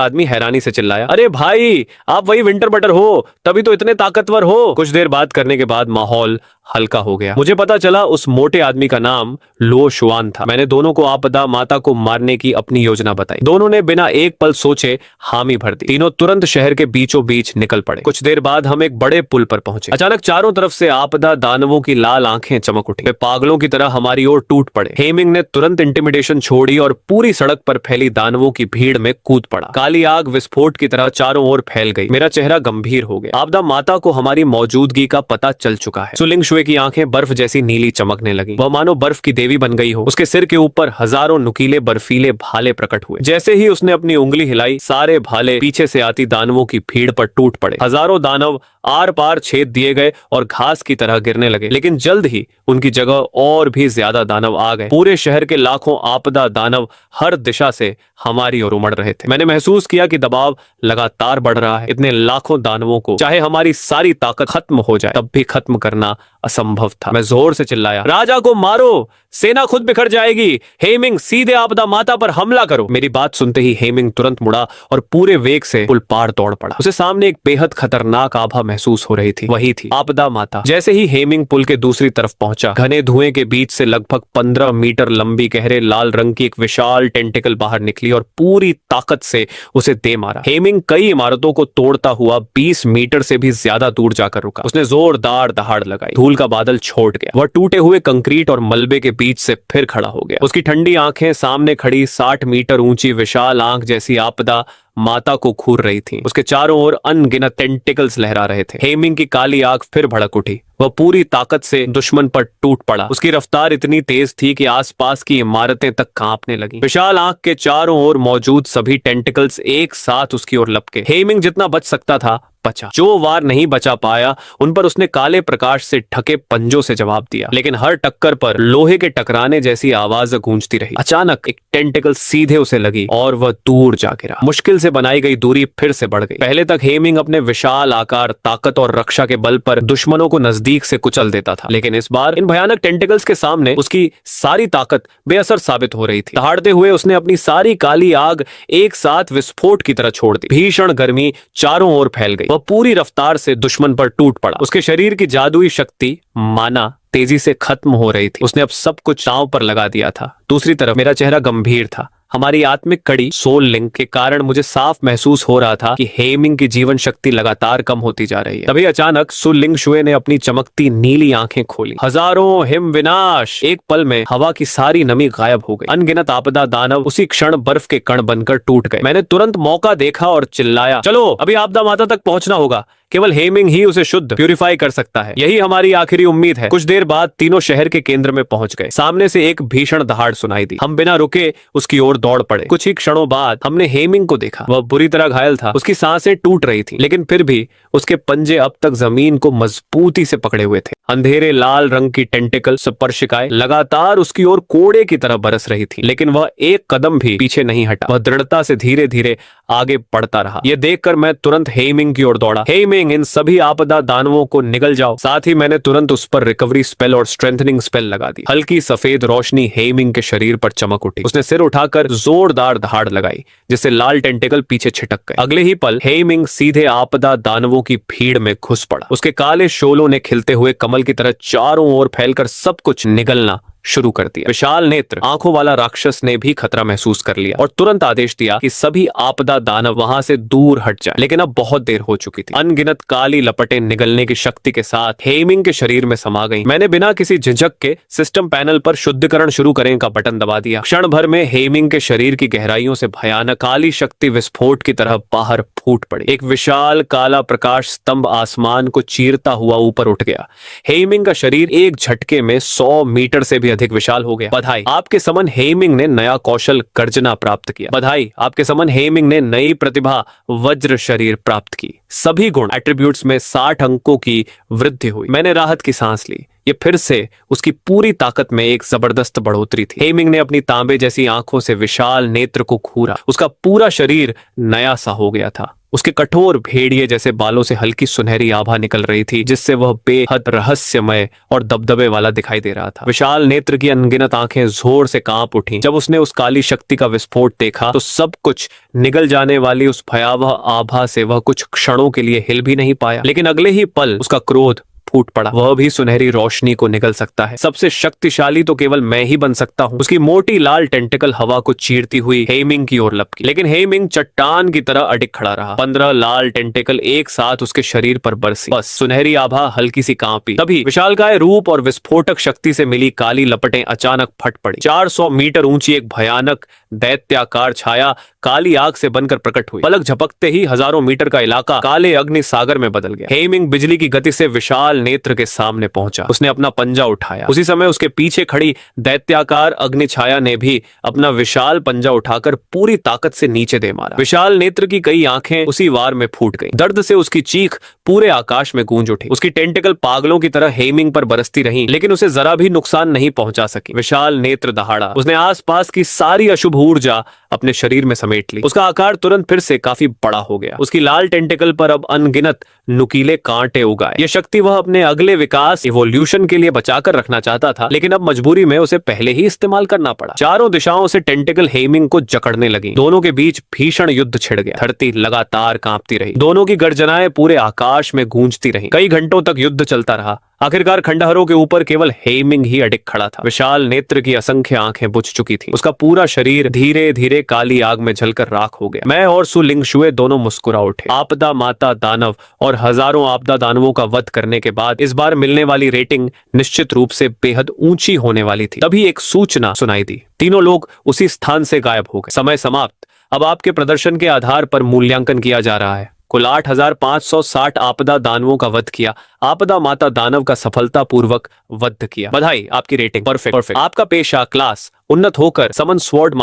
आदमी हैरानी से चिल्लाया, अरे भाई, आप वही विंटर बटर हो, तभी तो इतने ताकतवर हो। कुछ देर बात करने के बाद माहौल हल्का हो गया। मुझे पता चला उस मोटे आदमी का नाम लो शुआन था। मैंने दोनों को आपदा माता को मारने की अपनी योजना बताई। दोनों ने बिना एक पल सोचे हामी भर दी। तीनों तुरंत शहर के बीचों बीच निकल पड़े। कुछ देर बाद हम एक बड़े पुल पर पहुंचे। अचानक चारों तरफ से आपदा दानवों की लाल आंखें चमक उठी। वे पागलों की तरह हमारी ओर टूट पड़े। हेमिंग ने तुरंत इंटिमिडेशन छोड़ी और पूरी सड़क पर फैली दानवों की भीड़ में कूद पड़ा। काली आग विस्फोट की तरह चारों ओर फैल गई। मेरा चेहरा गंभीर हो गया। आपदा माता को हमारी मौजूदगी का पता चल चुका है। सुलिंग शुए की आंखें बर्फ जैसी नीली चमकने लगी। वह मानो बर्फ की देवी बन गई हो। उसके सिर के ऊपर हजारों नुकीले बर्फीले भाले प्रकट हुए। जैसे ही उसने अपनी उंगली हिलाई, सारे भाले पीछे से आती दानवों की भीड़ पर टूट पड़े। हजारों दानव आर पार छेद दिए गए और घास की तरह गिरने लगे। लेकिन जल्द ही उनकी जगह और भी ज्यादा दानव आ गए। पूरे शहर के लाखों आपदा दानव हर दिशा से हमारी ओर उमड़ रहे थे। मैंने महसूस किया कि दबाव लगातार बढ़ रहा है। इतने लाखों दानवों को चाहे हमारी सारी ताकत खत्म हो जाए तब भी खत्म करना असंभव था। मैं जोर से चिल्लाया, राजा को मारो, सेना खुद बिखर जाएगी। हेमिंग, सीधे आपदा माता पर हमला करो। मेरी बात सुनते ही हेमिंग तुरंत मुड़ा और पूरे वेग से पुल पार दौड़ पड़ा। उसे सामने एक बेहद खतरनाक आभा महसूस हो रही थी। वही थी आपदा माता। जैसे ही हेमिंग पुल के दूसरी तरफ पहुंचा, घने धुएं के बीच से लगभग 15 मीटर लंबी गहरे लाल रंग की एक विशाल टेंटिकल बाहर निकली और पूरी ताकत से उसे दे मारा। हेमिंग कई इमारतों को तोड़ता हुआ 20 मीटर से भी ज्यादा दूर जाकर रुका। उसने जोरदार दहाड़ लगाई। धूल का बादल छोड़ गया। वह टूटे हुए कंक्रीट और मलबे के बीच से फिर खड़ा हो गया। उसकी ठंडी आंखें सामने खड़ी 60 मीटर ऊंची विशाल आंख जैसी आपदा माता को घूर रही थी। उसके चारों ओर अनगिनत टेंटिकल्स लहरा रहे थे। हेमिंग की काली आंख फिर भड़क उठी। वह पूरी ताकत से दुश्मन पर टूट पड़ा। उसकी रफ्तार इतनी तेज थी कि आसपास की इमारतें तक कांपने लगी। विशाल आंख के चारों ओर मौजूद सभी टेंटिकल्स एक साथ उसकी ओर लपके। हेमिंग जितना बच सकता था बचा। जो वार नहीं बचा पाया, उन पर उसने काले प्रकाश से ढके पंजों से जवाब दिया। लेकिन हर टक्कर पर लोहे के टकराने जैसी आवाज गूंजती रही। अचानक एक टेंटिकल सीधे उसे लगी और वह दूर जा गिरा। मुश्किल से बनाई गई दूरी फिर से बढ़ गई। पहले तक हेमिंग अपने विशाल आकार, ताकत और रक्षा के बल पर दुश्मनों को नजदीक से कुचल देता था, लेकिन इस बार इन भयानक टेंटिकल्स के सामने उसकी सारी ताकत बेअसर साबित हो रही थी। दहाड़ते हुए उसने अपनी सारी काली आग एक साथ विस्फोट की तरह छोड़ दी। भीषण गर्मी चारों ओर फैल गई। वह पूरी रफ्तार से दुश्मन पर टूट पड़ा। उसके शरीर की जादुई शक्ति माना तेजी से खत्म हो रही थी। उसने अब सब कुछ दांव पर लगा दिया था। दूसरी तरफ मेरा चेहरा गंभीर था। हमारी आत्मिक कड़ी सोल लिंक के कारण मुझे साफ महसूस हो रहा था कि हेमिंग की जीवन शक्ति लगातार कम होती जा रही है। तभी अचानक सु लिंग शुए ने अपनी चमकती नीली आंखें खोली। हजारों हिम विनाश। एक पल में हवा की सारी नमी गायब हो गई। अनगिनत आपदा दानव उसी क्षण बर्फ के कण बनकर टूट गए। मैंने तुरंत मौका देखा और चिल्लाया, चलो अभी आपदा माता तक पहुंचना होगा। केवल हेमिंग ही उसे शुद्ध प्यूरिफाई कर सकता है। यही हमारी आखिरी उम्मीद है। कुछ देर बाद तीनों शहर के केंद्र में पहुंच गए। सामने से एक भीषण दहाड़ सुनाई दी। हम बिना रुके उसकी ओर दौड़ पड़े। कुछ ही क्षणों बाद हमने हेमिंग को देखा। वह बुरी तरह घायल था। उसकी सांसें टूट रही थी, लेकिन फिर भी उसके पंजे अब तक जमीन को मजबूती से पकड़े हुए थे। अंधेरे लाल रंग की टेंटिकल स्पर्शिकाएं लगातार उसकी ओर कोड़े की तरह बरस रही थी, लेकिन वह एक कदम भी पीछे नहीं हटा। वह दृढ़ता से धीरे धीरे आगे बढ़ता रहा। यह देखकर मैं तुरंत हेमिंग की ओर दौड़ा। हेमिंग, इन सभी आपदा दानवों को निगल जाओ। साथ ही मैंने तुरंत उस पर रिकवरी स्पेल और स्ट्रेंथनिंग स्पेल लगा दी। हल्की सफेद रोशनी हेमिंग के शरीर पर चमक उठी। उसने सिर उठाकर जोरदार दहाड़ लगाई, जिससे लाल टेंटिकल पीछे छिटक गए। अगले ही पल हेमिंग सीधे आपदा दानवों की भीड़ में घुस पड़ा। उसके काले शोलों ने खिलते हुए कमल की तरह चारों ओर फैलकर सब कुछ निगलना शुरू कर दिया। विशाल नेत्र आंखों वाला राक्षस ने भी खतरा महसूस कर लिया और तुरंत आदेश दिया कि सभी आपदा दानव वहां से दूर हट जाएं। लेकिन अब बहुत देर हो चुकी थी। अनगिनत काली लपटें निगलने की शक्ति के साथ हेमिंग के शरीर में समा गईं। मैंने बिना किसी झिझक के सिस्टम पैनल पर शुद्धिकरण शुरू करें का बटन दबा दिया। क्षण भर में हेमिंग के शरीर की गहराइयों से भयानक काली शक्ति विस्फोट की तरह बाहर फूट पड़ी। एक विशाल काला प्रकाश स्तंभ आसमान को चीरता हुआ ऊपर उठ गया। हेमिंग का शरीर एक झटके में 100 मीटर से भी अधिक विशाल हो गया। बधाई, आपके समन हेमिंग ने नया कौशल गर्जना प्राप्त किया। बधाई, आपके समन हेमिंग ने नई प्रतिभा वज्र शरीर प्राप्त की। सभी गुण एट्रीब्यूट्स में 60 अंकों की वृद्धि हुई। मैंने राहत की सांस ली। ये फिर से उसकी पूरी ताकत में एक जबरदस्त बढ़ोतरी थी। हेमिंग ने अपनी तांबे जैसी आंखों से विशाल नेत्र को घूरा। उसका पूरा शरीर नया सा हो गया था। उसके कठोर भेड़िए जैसे बालों से हल्की सुनहरी आभा निकल रही थी, जिससे वह बेहद रहस्यमय और दबदबे वाला दिखाई दे रहा था। विशाल नेत्र की अनगिनत आंखें जोर से कांप उठीं। जब उसने उस काली शक्ति का विस्फोट देखा तो सब कुछ निगल जाने वाली उस भयावह आभा से वह कुछ क्षणों के लिए हिल भी नहीं पाया। लेकिन अगले ही पल उसका क्रोध फूट पड़ा। वह भी सुनहरी रोशनी को निगल सकता है। सबसे शक्तिशाली तो केवल मैं ही बन सकता हूँ। उसकी मोटी लाल टेंटिकल हवा को चीरती हुई हेमिंग की ओर लपकी, लेकिन हेमिंग चट्टान की तरह अडिग खड़ा रहा। 15 लाल टेंटिकल एक साथ उसके शरीर पर बरसी। बस सुनहरी आभा हल्की सी कांपी। तभी विशालकाय रूप और विस्फोटक शक्ति से मिली काली लपटें अचानक फट पड़ी। 400 मीटर ऊंची एक भयानक दैत्याकार छाया काली आग से बनकर प्रकट हुई। पलक झपकते ही हजारों मीटर का इलाका काले अग्नि सागर में बदल गया। हेमिंग बिजली की गति से विशाल नेत्र के सामने पहुंचा। उसने अपना पंजा उठाया। उसी समय उसके पीछे खड़ी दैत्याकार अग्नि छाया ने भी अपना विशाल पंजा उठाकर पूरी ताकत से नीचे दे मारा। विशाल नेत्र की कई आंखें उसी वार में फूट गईं। दर्द से उसकी चीख पूरे आकाश में गूंज उठी। उसकी टेंटिकल पागलों की तरह हेमिंग पर बरसती रहीं, लेकिन उसे जरा भी नुकसान नहीं पहुंचा सकी। विशाल नेत्र दहाड़ा। उसने आसपास की सारी अशुभ ऊर्जा अपने शरीर में समेट ली। उसका आकार तुरंत फिर से काफी बड़ा हो गया। उसकी लाल टेंटिकल पर अब अनगिनत नुकीले कांटे उगाए। ये शक्ति वह अपने अगले विकास इवोल्यूशन के लिए बचाकर रखना चाहता था, लेकिन अब मजबूरी में उसे पहले ही इस्तेमाल करना पड़ा। चारों दिशाओं से टेंटिकल हेमिंग को जकड़ने लगी। दोनों के बीच भीषण युद्ध छिड़ गया। धरती लगातार कांपती रही। दोनों की गर्जनाएं पूरे आकाश में गूंजती रहीं। कई घंटों तक युद्ध चलता रहा। आखिरकार खंडहरों के ऊपर केवल हेमिंग ही अडिग खड़ा था। विशाल नेत्र की असंख्य आंखें बुझ चुकी थीं। उसका पूरा शरीर धीरे धीरे काली आग में जलकर राख हो गया। मैं और सु लिंग शुए दोनों मुस्कुरा उठे। आपदा माता दानव और हजारों आपदा दानवों का वध करने के बाद इस बार मिलने वाली रेटिंग निश्चित रूप से बेहद ऊंची होने वाली थी। तभी एक सूचना सुनाई दी। तीनों लोग उसी स्थान से गायब हो गए। समय समाप्त। अब आपके प्रदर्शन के आधार पर मूल्यांकन किया जा रहा है। कुल 8560 आपदा दानवों का वध किया। आपदा माता दानव का सफलतापूर्वक वध किया। बधाई, आपकी रेटिंग परफेक्ट। आपका पेशा क्लास उन्नत होकर समन स्वॉर्ड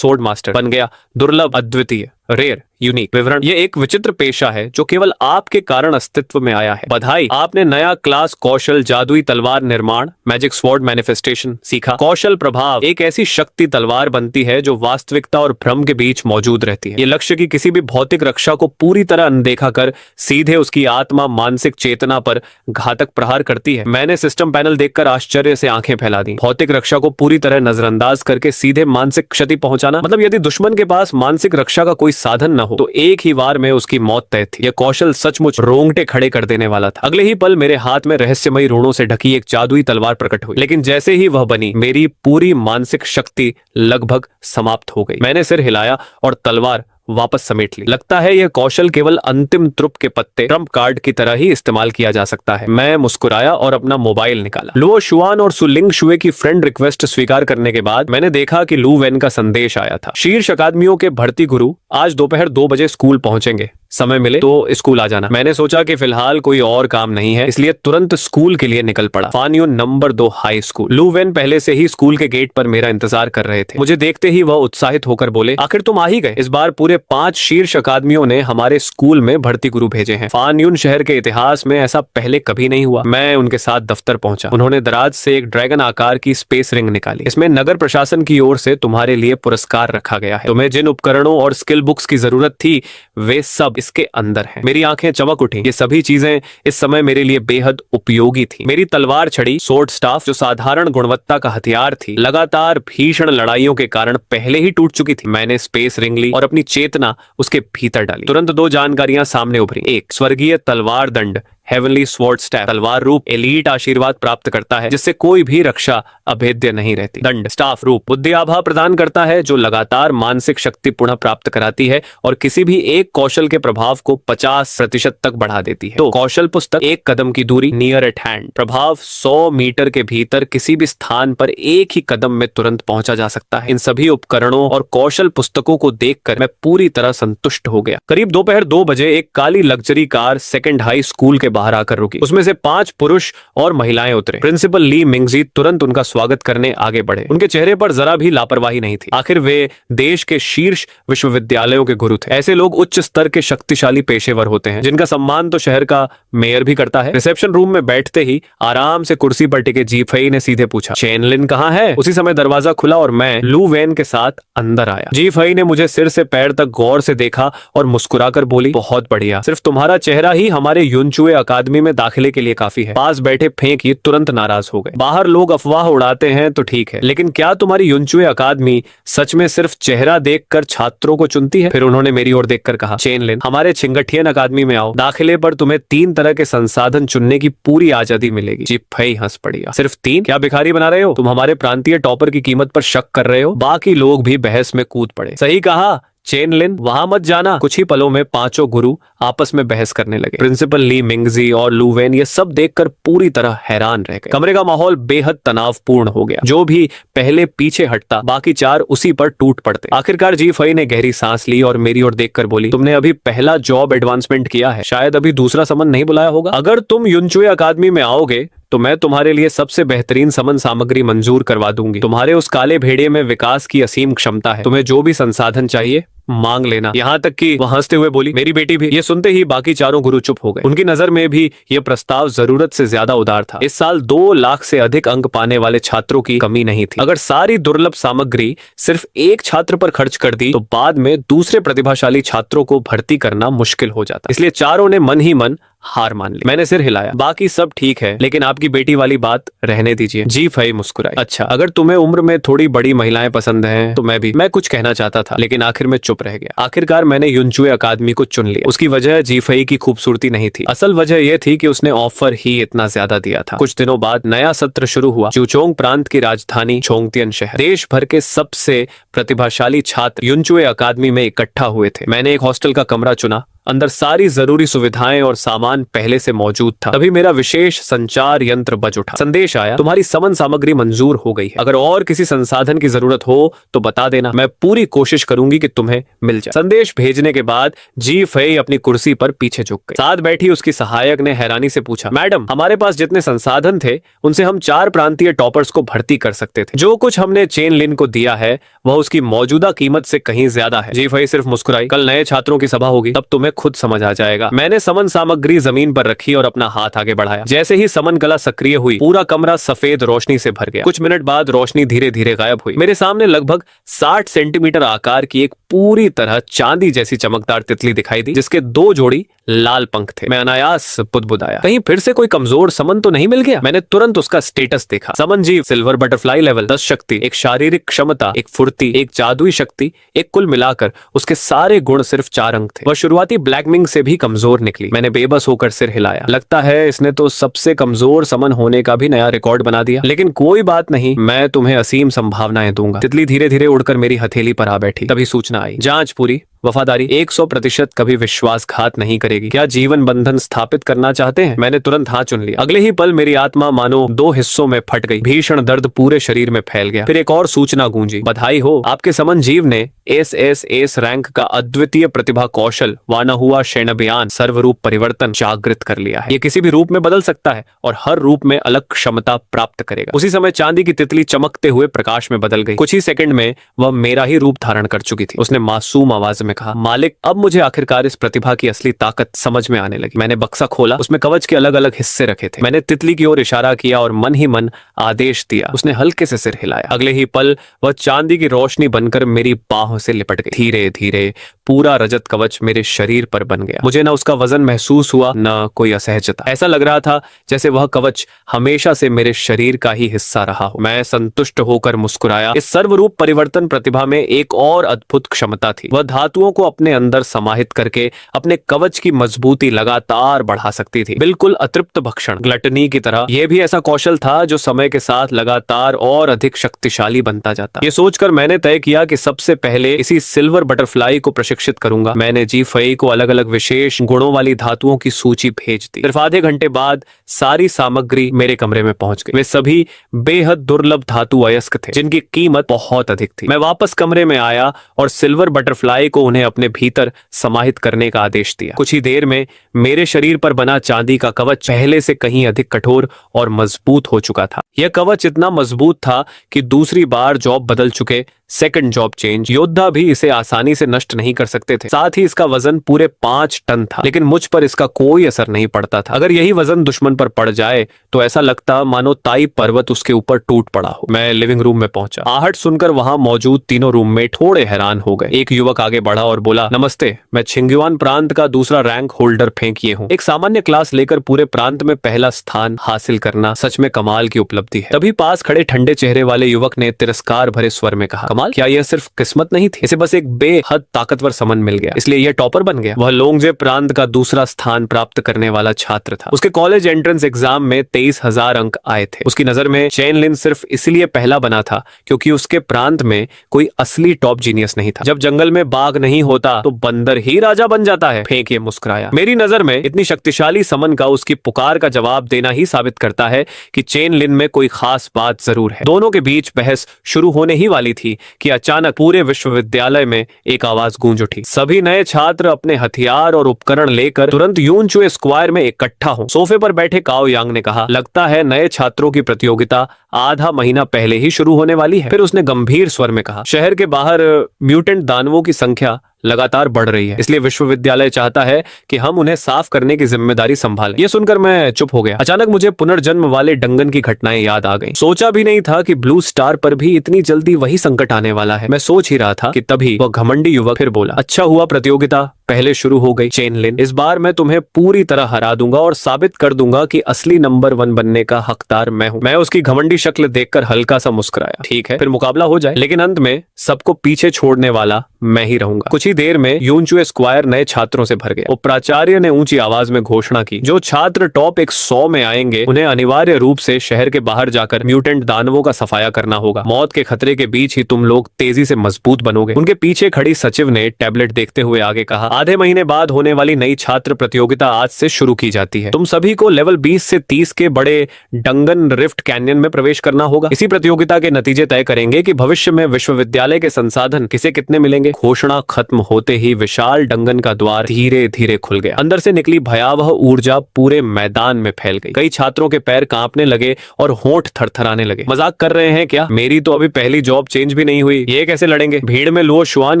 मास्टर बन गया। दुर्लभ, अद्वितीय, रेयर, यूनिक। विवरण: ये एक विचित्र पेशा है जो केवल आपके कारण अस्तित्व में आया है। बधाई, आपने नया क्लास कौशल जादुई तलवार निर्माण मैजिक स्वॉर्ड मैनिफेस्टेशन सीखा। कौशल प्रभाव: एक ऐसी शक्ति तलवार बनती है जो वास्तविकता और भ्रम के बीच मौजूद रहती है। ये लक्ष्य की किसी भी भौतिक रक्षा को पूरी तरह अनदेखा कर सीधे उसकी आत्मा मानसिक चेतना पर घातक प्रहार करती है। मैंने सिस्टम पैनल देखकर आश्चर्य से आंखें फैला दी। भौतिक रक्षा को पूरी तरह समय नजरअंदाज करके सीधे मानसिक क्षति पहुंचाना। मतलब यदि दुश्मन के पास मानसिक रक्षा का कोई साधन न हो तो एक ही वार में उसकी मौत तय थी। यह कौशल सचमुच रोंगटे खड़े कर देने वाला था। अगले ही पल मेरे हाथ में रहस्यमयी रूणों से ढकी एक जादुई तलवार प्रकट हुई, लेकिन जैसे ही वह बनी मेरी पूरी मानसिक शक्ति लगभग समाप्त हो गई। मैंने सिर हिलाया और तलवार वापस समेट ली। लगता है यह कौशल केवल अंतिम तुरुप के पत्ते ट्रम्प कार्ड की तरह ही इस्तेमाल किया जा सकता है। मैं मुस्कुराया और अपना मोबाइल निकाला। लुओ शुआन और सुलिंग शुए की फ्रेंड रिक्वेस्ट स्वीकार करने के बाद मैंने देखा कि लू वेन का संदेश आया था। शीर्ष अकादमियों के भर्ती गुरु आज दोपहर 2 बजे स्कूल पहुंचेंगे, समय मिले तो स्कूल आ जाना। मैंने सोचा कि फिलहाल कोई और काम नहीं है, इसलिए तुरंत स्कूल के लिए निकल पड़ा। फानयून नंबर 2 हाई स्कूल। लू वेन पहले से ही स्कूल के गेट पर मेरा इंतजार कर रहे थे। मुझे देखते ही वह उत्साहित होकर बोले, आखिर तुम आ ही गए। इस बार पूरे 5 शीर्ष अकादमियों ने हमारे स्कूल में भर्ती गुरु भेजे हैं। फानयून शहर के इतिहास में ऐसा पहले कभी नहीं हुआ। मैं उनके साथ दफ्तर पहुंचा। उन्होंने दराज से एक ड्रैगन आकार की स्पेस रिंग निकाली। इसमें नगर प्रशासन की ओर से तुम्हारे लिए पुरस्कार रखा गया है। तुम्हें जिन उपकरणों और स्किल बुक्स की जरूरत थी वे सब इसके अंदर है। मेरी आंखें चमक उठी। ये सभी चीजें इस समय मेरे लिए बेहद उपयोगी थी। मेरी तलवार छड़ी, स्वॉर्ड स्टाफ, जो साधारण गुणवत्ता का हथियार थी, लगातार भीषण लड़ाइयों के कारण पहले ही टूट चुकी थी। मैंने स्पेस रिंग ली और अपनी चेतना उसके भीतर डाली। तुरंत 2 जानकारियां सामने उभरी। एक, स्वर्गीय तलवार दंड हेवनली स्वॉर्ड स्टैफ, तलवार रूप एलीट आशीर्वाद प्राप्त करता है जिससे कोई भी रक्षा अभेद्य नहीं रहती। दंड स्टाफ रूप बुद्धि आभा प्रदान करता है जो लगातार मानसिक शक्ति पुनः प्राप्त कराती है और किसी भी एक कौशल के प्रभाव को 50% तक बढ़ा देती है। तो कौशल पुस्तक, 1 कदम की दूरी, नियर एट हैंड, प्रभाव 100 मीटर के भीतर किसी भी स्थान पर एक ही कदम में तुरंत पहुंचा जा सकता है। इन सभी उपकरणों और कौशल पुस्तकों को देखकर मैं पूरी तरह संतुष्ट हो गया। करीब दोपहर 2 बजे एक काली luxury car second high school के बाहर आकर रुकी। उसमें से 5 पुरुष और महिलाएं उतरे। प्रिंसिपल ली मिंगजी तुरंत उनका स्वागत करने आगे बढ़े। उनके चेहरे पर जरा भी लापरवाही नहीं थी। आखिर वे देश के शीर्ष विश्वविद्यालयों के गुरु थे। ऐसे लोग उच्च स्तर के शक्तिशाली पेशेवर होते हैं जिनका सम्मान तो शहर का मेयर भी करता है। रिसेप्शन रूम में बैठते ही आराम से कुर्सी पर टिके जी फई ने सीधे पूछा, चेन लिन कहाँ है? उसी समय दरवाजा खुला और मैं लू वेन के साथ अंदर आया। जी फई ने मुझे सिर से पैर तक गौर से देखा और मुस्कुराकर बोली, बहुत बढ़िया, सिर्फ तुम्हारा चेहरा ही हमारे युनचुए अकादमी में दाखिले के लिए काफी है। पास बैठे फेंक ये तुरंत नाराज हो गए। बाहर लोग अफवाह उड़ाते हैं तो ठीक है, लेकिन क्या तुम्हारी युनचुए अकादमी सच में सिर्फ चेहरा देखकर छात्रों को चुनती है? फिर उन्होंने मेरी ओर देखकर कहा, चेन लिन, हमारे छिंगठियन अकादमी में आओ। दाखिले पर तुम्हें 3 तरह के संसाधन चुनने की पूरी आजादी मिलेगी। जी फई हंस पड़ी। सिर्फ 3? क्या भिखारी बना रहे हो? तुम हमारे प्रांतीय टॉपर की कीमत पर शक कर रहे हो? बाकी लोग भी बहस में कूद पड़े। सही कहा चेन लिन, वहां मत जाना। कुछ ही पलों में 5 गुरु आपस में बहस करने लगे। प्रिंसिपल ली मिंगजी और लू वेन ये सब देखकर पूरी तरह हैरान रह गए। कमरे का माहौल बेहद तनावपूर्ण हो गया। जो भी पहले पीछे हटता बाकी 4 उसी पर टूट पड़ते। आखिरकार जी फई ने गहरी सांस ली और मेरी ओर देखकर बोली, तुमने अभी पहला जॉब एडवांसमेंट किया है, शायद अभी दूसरा समन नहीं बुलाया होगा। अगर तुम युनचुए अकादमी में आओगे तो मैं तुम्हारे लिए सबसे बेहतरीन समन सामग्री मंजूर करवा दूंगी। तुम्हारे उस काले भेड़िए में विकास की असीम क्षमता है। तुम्हें जो भी संसाधन चाहिए मांग लेना। यहाँ तक कि वह हंसते हुए बोली, मेरी बेटी भी। ये सुनते ही बाकी 4 गुरु चुप हो गए। उनकी नजर में भी यह प्रस्ताव जरूरत से ज्यादा उदार था। इस साल 2 लाख से अधिक अंक पाने वाले छात्रों की कमी नहीं थी। अगर सारी दुर्लभ सामग्री सिर्फ एक छात्र पर खर्च कर दी तो बाद में दूसरे प्रतिभाशाली छात्रों को भर्ती करना मुश्किल हो जाता। इसलिए चारों ने मन ही मन हार मान ली। मैंने सिर हिलाया। बाकी सब ठीक है, लेकिन आपकी बेटी वाली बात रहने दीजिए। जी फई मुस्कुराई। अच्छा, अगर तुम्हें उम्र में थोड़ी बड़ी महिलाएं पसंद हैं तो मैं कुछ कहना चाहता था, लेकिन आखिर में चुप रह गया। आखिरकार मैंने युनचुए अकादमी को चुन लिया। उसकी वजह जी फई की खूबसूरती नहीं थी। असल वजह यह थी कि उसने ऑफर ही इतना ज्यादा दिया था। कुछ दिनों बाद नया सत्र शुरू हुआ। चूचोंग प्रांत की राजधानी छोंगतियन शहर। देश भर के सबसे प्रतिभाशाली छात्र युनचुए अकादमी में इकट्ठा हुए थे। मैंने एक हॉस्टल का कमरा चुना। अंदर सारी जरूरी सुविधाएं और सामान पहले से मौजूद था। तभी मेरा विशेष संचार यंत्र बज उठा। संदेश आया, तुम्हारी समन सामग्री मंजूर हो गई है। अगर और किसी संसाधन की जरूरत हो तो बता देना, मैं पूरी कोशिश करूंगी कि तुम्हें मिल जाए। संदेश भेजने के बाद जी फई अपनी कुर्सी पर पीछे झुक गई। साथ बैठी उसकी सहायक ने हैरानी से पूछा, मैडम, हमारे पास जितने संसाधन थे उनसे हम 4 प्रांतीय टॉपर्स को भर्ती कर सकते थे। जो कुछ हमने चेन लिन को दिया है वह उसकी मौजूदा कीमत से कहीं ज्यादा है। जी फई सिर्फ मुस्कुराई। कल नए छात्रों की सभा होगी, तब तुम्हें खुद समझ आ जाएगा। मैंने समन सामग्री जमीन पर रखी और अपना हाथ आगे बढ़ाया। जैसे ही समन कला सक्रिय हुई पूरा कमरा सफेद रोशनी से भर गया। कुछ मिनट बाद रोशनी धीरे धीरे गायब हुई। मेरे सामने लगभग 60 सेंटीमीटर आकार की एक पूरी तरह चांदी जैसी चमकदार तितली दिखाई दी, जिसके 2 जोड़ी लाल पंख थे। मैं अनायास बुदबुदाया, कहीं फिर से कोई कमजोर समन तो नहीं मिल गया। मैंने तुरंत उसका स्टेटस देखा। समन जी सिल्वर बटरफ्लाई लेवल 10 शक्ति, एक शारीरिक क्षमता, एक फुर्ती, एक जादुई शक्ति, एक कुल मिलाकर उसके सारे गुण सिर्फ 4 अंक थे। वह शुरुआती ब्लैकमिंग से भी कमजोर निकली। मैंने बेबस होकर सिर हिलाया। लगता है इसने तो सबसे कमजोर समन होने का भी नया रिकॉर्ड बना दिया। लेकिन कोई बात नहीं, मैं तुम्हें असीम संभावनाएं दूंगा। तितली धीरे धीरे उड़कर मेरी हथेली पर आ बैठी। तभी सूचना आई, जांच पूरी, वफादारी 100% कभी विश्वासघात नहीं करेगी। क्या जीवन बंधन स्थापित करना चाहते हैं? मैंने तुरंत हाँ चुन लिया। अगले ही पल मेरी आत्मा मानो 2 हिस्सों में फट गई। भीषण दर्द पूरे शरीर में फैल गया। फिर एक और सूचना गूंजी, बधाई हो, आपके समन जीव ने एस रैंक का अद्वितीय प्रतिभा कौशल वाना हुआ शैनबियान सर्वरूप परिवर्तन जागृत कर लिया है। ये किसी भी रूप में बदल सकता है और हर रूप में अलग क्षमता प्राप्त करेगा। उसी समय चांदी की तितली चमकते हुए प्रकाश में बदल गई। कुछ ही सेकंड में वह मेरा ही रूप धारण कर चुकी थी। उसने मासूम आवाज में कहा, मालिक, अब मुझे आखिरकार इस प्रतिभा की असली ताकत समझ में आने लगी। मैंने बक्सा खोला, उसमें कवच के अलग अलग हिस्से रखे थे। मैंने तितली की ओर इशारा किया और मन ही मन आदेश दिया। उसने हल्के से सिर हिलाया। अगले ही पल वह चांदी की रोशनी बनकर मेरी बाहों से लिपट गई। धीरे धीरे पूरा रजत कवच मेरे शरीर पर बन गया। मुझे न उसका वजन महसूस हुआ, न कोई असहजता। ऐसा लग रहा था जैसे वह कवच हमेशा से मेरे शरीर का ही हिस्सा रहा हो। मैं संतुष्ट होकर मुस्कुराया। इस सर्वरूप परिवर्तन प्रतिभा में एक और अद्भुत क्षमता थी। वह धातुओं को अपने अंदर समाहित करके अपने कवच की मजबूती लगातार बढ़ा सकती थी, बिल्कुल अतृप्त भक्षण, ग्लटनी की तरह। यह भी ऐसा कौशल था जो समय के साथ लगातार और अधिक शक्तिशाली बनता जाता। ये सोचकर मैंने तय किया कि सबसे पहले इसी सिल्वर बटरफ्लाई को प्रशिक्षित करूंगा। मैंने जी फई को अलग अलग विशेष गुणों वाली धातुओं की सूची भेज दी। सिर्फ आधे घंटे बाद सारी सामग्री मेरे कमरे में पहुंच गई। वे सभी बेहद दुर्लभ धातु अयस्क थे, जिनकी कीमत बहुत अधिक थी। मैं वापस कमरे में आया और सिल्वर बटरफ्लाई को उन्हें अपने भीतर समाहित करने का आदेश दिया। कुछ ही देर में मेरे शरीर पर बना चांदी का कवच पहले से कहीं अधिक कठोर और मजबूत हो चुका था। यह कवच इतना मजबूत था कि दूसरी बार जॉब बदल चुके सेकंड जॉब चेंज योद्धा भी इसे आसानी से नष्ट नहीं कर सकते थे। साथ ही इसका वजन पूरे 5 टन था, लेकिन मुझ पर इसका कोई असर नहीं पड़ता था। अगर यही वजन दुश्मन पर पड़ जाए तो ऐसा लगता मानो ताई पर्वत उसके ऊपर टूट पड़ा हो। मैं लिविंग रूम में पहुंचा। आहट सुनकर वहां मौजूद तीनों रूममेट थोड़े हैरान हो गए। एक युवक आगे बढ़ा और बोला, नमस्ते, मैं छिंगयुआन प्रांत का दूसरा रैंक होल्डर फेंकिए हूँ। एक सामान्य क्लास लेकर पूरे प्रांत में पहला स्थान हासिल करना सच में कमाल की उपलब्धि है। तभी पास खड़े ठंडे चेहरे वाले युवक ने तिरस्कार भरे स्वर में कहा, क्या यह सिर्फ किस्मत नहीं थी? इसे बस एक बेहद ताकतवर समन मिल गया, इसलिए यह टॉपर बन गया। वह लोंगजे प्रांत का दूसरा स्थान प्राप्त करने वाला छात्र था। उसके कॉलेज एंट्रेंस एग्जाम में 23,000 अंक आए थे। उसकी नजर में चेनलिन सिर्फ इसलिए पहला बना था क्योंकि उसके प्रांत में कोई असली टॉप जीनियस नहीं था। जब जंगल में बाघ नहीं होता तो बंदर ही राजा बन जाता है। फेंकिए मुस्कुराया। मेरी नजर में इतनी शक्तिशाली समन का उसकी पुकार का जवाब देना ही साबित करता है कि चेनलिन में कोई खास बात जरूर है। दोनों के बीच बहस शुरू होने ही वाली थी कि अचानक पूरे विश्वविद्यालय में एक आवाज गूंज उठी। सभी नए छात्र अपने हथियार और उपकरण लेकर तुरंत यूनचुए स्क्वायर में इकट्ठा हो। सोफे पर बैठे काओ यांग ने कहा, लगता है नए छात्रों की प्रतियोगिता आधा महीना पहले ही शुरू होने वाली है। फिर उसने गंभीर स्वर में कहा, शहर के बाहर म्यूटेंट दानवों की संख्या लगातार बढ़ रही है, इसलिए विश्वविद्यालय चाहता है कि हम उन्हें साफ करने की जिम्मेदारी संभालें। यह सुनकर मैं चुप हो गया। अचानक मुझे पुनर्जन्म वाले डंगन की घटनाएं याद आ गईं। सोचा भी नहीं था कि ब्लू स्टार पर भी इतनी जल्दी वही संकट आने वाला है। मैं सोच ही रहा था कि तभी वह घमंडी युवक फिर बोला, अच्छा हुआ प्रतियोगिता पहले शुरू हो गई चेनलिन। इस बार मैं तुम्हें पूरी तरह हरा दूंगा और साबित कर दूंगा कि असली नंबर 1 बनने का हकदार मैं हूँ। मैं उसकी घमंडी शक्ल देखकर हल्का सा मुस्कुराया। ठीक है, फिर मुकाबला हो जाए, लेकिन अंत में सबको पीछे छोड़ने वाला मैं ही रहूंगा। कुछ ही देर में यूनचुए स्क्वायर नए छात्रों से भर गया। प्राचार्य ने ऊंची आवाज में घोषणा की, जो छात्र टॉप 100 में आएंगे उन्हें अनिवार्य रूप से शहर के बाहर जाकर म्यूटेंट दानवों का सफाया करना होगा। मौत के खतरे के बीच ही तुम लोग तेजी से मजबूत बनोगे। उनके पीछे खड़ी सचिव ने टैबलेट देखते हुए आगे कहा, आधे महीने बाद होने वाली नई छात्र प्रतियोगिता आज से शुरू की जाती है। तुम सभी को लेवल 20 से 30 के बड़े डंगन रिफ्ट कैनियन में प्रवेश करना होगा। इसी प्रतियोगिता के नतीजे तय करेंगे कि भविष्य में विश्वविद्यालय के संसाधन किसे कितने मिलेंगे। घोषणा खत्म होते ही विशाल डंगन का द्वार धीरे धीरे खुल गया। अंदर से निकली भयावह ऊर्जा पूरे मैदान में फैल गई। कई छात्रों के पैर कांपने लगे और होंठ थरथराने लगे। मजाक कर रहे हैं क्या? मेरी तो अभी पहली जॉब चेंज भी नहीं हुई, ये कैसे लड़ेंगे? भीड़ में लुओ शुआन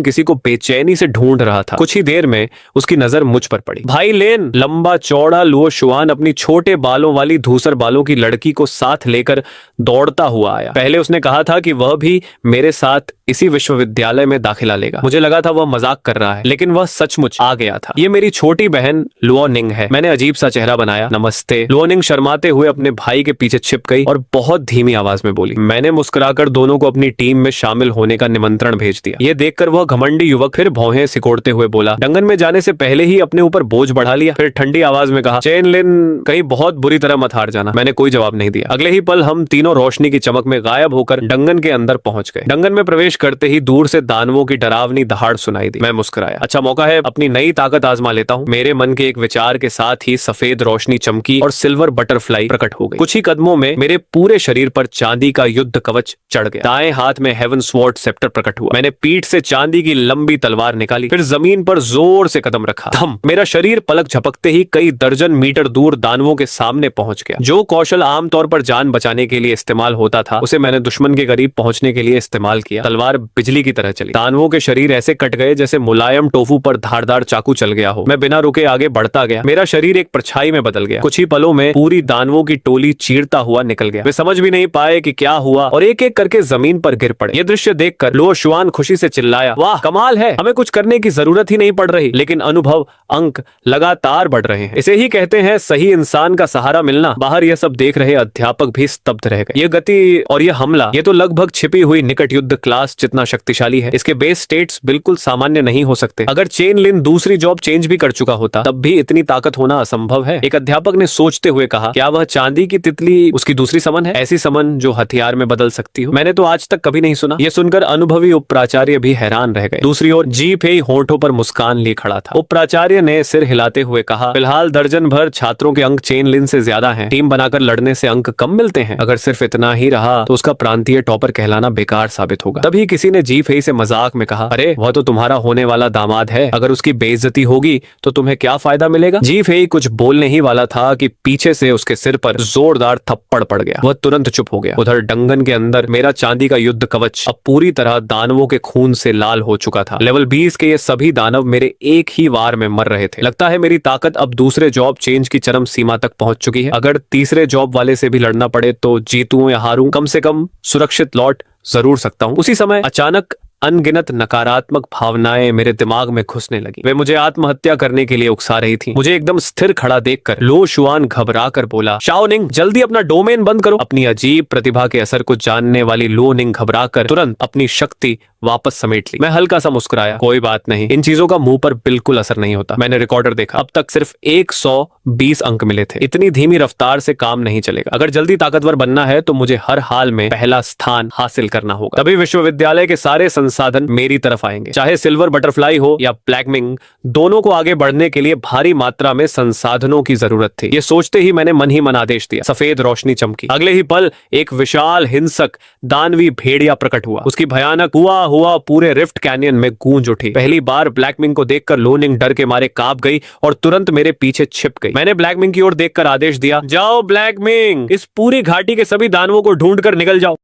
किसी को बेचैनी से ढूंढ रहा था। कुछ ही देर में उसकी नजर मुझ पर पड़ी। भाई लेन, लंबा चौड़ा लुओ शुआन अपनी छोटे बालों वाली धूसर बालों की लड़की को साथ लेकर दौड़ता हुआ आया। पहले उसने कहा था कि वह भी मेरे साथ इसी विश्वविद्यालय में दाखिला लेगा। मुझे लगा था वह मजाक कर रहा है, लेकिन वह सचमुच आ गया था। ये मेरी छोटी बहन लुओ निंग है। मैंने अजीब सा चेहरा बनाया। नमस्ते। लुओ निंग शर्माते हुए अपने भाई के पीछे छिप गई और बहुत धीमी आवाज में बोली। मैंने मुस्कुराकर दोनों को अपनी टीम में शामिल होने का निमंत्रण भेज दिया। ये देखकर वह घमंडी युवक फिर भौहें सिकोड़ते हुए बोला, डंगन में जाने से पहले ही अपने ऊपर बोझ बढ़ा लिया। फिर ठंडी आवाज में कहा, चेन लिन, कहीं बहुत बुरी तरह मत हार जाना। मैंने कोई जवाब नहीं दिया। अगले ही पल हम तीनों रोशनी की चमक में गायब होकर डंगन के अंदर पहुंच गए। डंगन में प्रवेश करते ही दूर से दानवों की डरावनी दहाड़ सुनाई दी। मैं मुस्कुराया। अच्छा मौका है, अपनी नई ताकत आजमा लेता हूँ। मेरे मन के एक विचार के साथ ही सफेद रोशनी चमकी और सिल्वर बटरफ्लाई प्रकट हो गई। कुछ ही कदमों में मेरे पूरे शरीर पर चांदी का युद्ध कवच चढ़ गया। दाएं हाथ में हेवन स्वॉर्ड सेप्टर प्रकट हुआ। मैंने पीठ से चांदी की लंबी तलवार निकाली, फिर जमीन पर जोर से कदम रखा। धम! मेरा शरीर पलक झपकते ही कई दर्जन मीटर दूर दानवों के सामने पहुंच गया। जो कौशल आमतौर पर जान बचाने के लिए इस्तेमाल होता था, उसे मैंने दुश्मन के करीब पहुंचने के लिए इस्तेमाल किया। तलवार बिजली की तरह चली। दानवों के शरीर ऐसे कट गए जैसे मुलायम टोफू पर धारदार चाकू चल गया हो। मैं बिना रुके आगे बढ़ता गया। मेरा शरीर एक परछाई में बदल गया। कुछ ही पलों में पूरी दानवों की टोली चीरता हुआ निकल गया। वे समझ भी नहीं पाए कि क्या हुआ और एक एक करके जमीन पर गिर पड़े। यह दृश्य देखकर लुओ शुआन खुशी से चिल्लाया, वाह कमाल है, हमें कुछ करने की जरूरत ही नहीं पड़ रही, लेकिन अनुभव अंक लगातार बढ़ रहे हैं। इसे ही कहते हैं सही इंसान का सहारा मिलना। बाहर यह सब देख रहे अध्यापक भी स्तब्ध रह गए। यह गति और यह हमला, ये तो लगभग छिपी हुई निकट युद्ध क्लास जितना शक्तिशाली है। इसके बेस स्टेट्स बिल्कुल सामान्य नहीं हो सकते। अगर चेन लिन दूसरी जॉब चेंज भी कर चुका होता, तब भी इतनी ताकत होना असंभव है। एक अध्यापक ने सोचते हुए कहा, क्या वह चांदी की तितली उसकी दूसरी समन है? ऐसी समन जो हथियार में बदल सकती हो? मैंने तो आज तक कभी नहीं सुना। यह सुनकर अनुभवी उप प्राचार्य भी हैरान रह गए। दूसरी ओर जी फेई होठों पर मुस्कान लिए खड़ा था। उप प्राचार्य ने सिर हिलाते हुए कहा, फिलहाल दर्जन भर छात्रों के अंक चेन लिन से ज्यादा हैं। टीम बनाकर लड़ने से अंक कम मिलते हैं। अगर सिर्फ इतना ही रहा तो उसका प्रांतीय टॉपर कहलाना बेकार साबित होगा। तभी किसी ने जी फेई से मजाक में कहा, अरे वह तो तुम्हारा होने वाला दामाद है, अगर उसकी बेइज्जती होगी तो तुम्हें क्या फायदा मिलेगा? जी फेई कुछ बोलने ही वाला था कि पीछे से उसके सिर पर जोरदार थप्पड़ पड़ गया। वह तुरंत चुप हो गया। उधर डंगन के अंदर मेरा चांदी का युद्ध कवच अब पूरी तरह दानवों के खून से लाल हो चुका था। लेवल 20 के ये सभी दानव मेरे एक ही वार में मर रहे थे। लगता है मेरी ताकत अब दूसरे जॉब चेंज की चरम सीमा तक पहुंच चुकी है। अगर तीसरे जॉब वाले से भी लड़ना पड़े तो जीतूं या हारूं, कम से कम सुरक्षित लौट जरूर सकता हूं। उसी समय अचानक अनगिनत नकारात्मक भावनाएं मेरे दिमाग में घुसने लगी। वे मुझे आत्महत्या करने के लिए उकसा रही थी। मुझे एकदम स्थिर खड़ा देखकर लुओ शुआन घबरा कर बोला, शाओ निंग जल्दी अपना डोमेन बंद करो। अपनी अजीब प्रतिभा के असर को जानने वाली लुओ निंग घबरा कर तुरंत अपनी शक्ति वापस समेट ली। मैं हल्का सा मुस्कुराया, कोई बात नहीं, इन चीजों का मुंह पर बिल्कुल असर नहीं होता। मैंने रिकॉर्डर देखा, अब तक सिर्फ 120 अंक मिले थे। इतनी धीमी रफ्तार से काम नहीं चलेगा। अगर जल्दी ताकतवर बनना है तो मुझे हर हाल में पहला स्थान हासिल करना होगा। तभी विश्वविद्यालय के सारे संसाधन मेरी तरफ आएंगे। चाहे सिल्वर बटरफ्लाई हो या ब्लैकविंग, दोनों को आगे बढ़ने के लिए भारी मात्रा में संसाधनों की जरूरत थी। ये सोचते ही मैंने मन ही मन आदेश दिया। सफेद रोशनी चमकी। अगले ही पल एक विशाल हिंसक दानवी भेड़िया प्रकट हुआ। उसकी भयानक हुआ पूरे रिफ्ट कैनियन में गूंज उठी। पहली बार ब्लैकविंग को देखकर लुओ निंग डर के मारे कांप गई और तुरंत मेरे पीछे छिप गई। मैंने ब्लैकविंग की ओर देखकर आदेश दिया, जाओ ब्लैकविंग, इस पूरी घाटी के सभी दानवों को ढूंढकर निकल जाओ।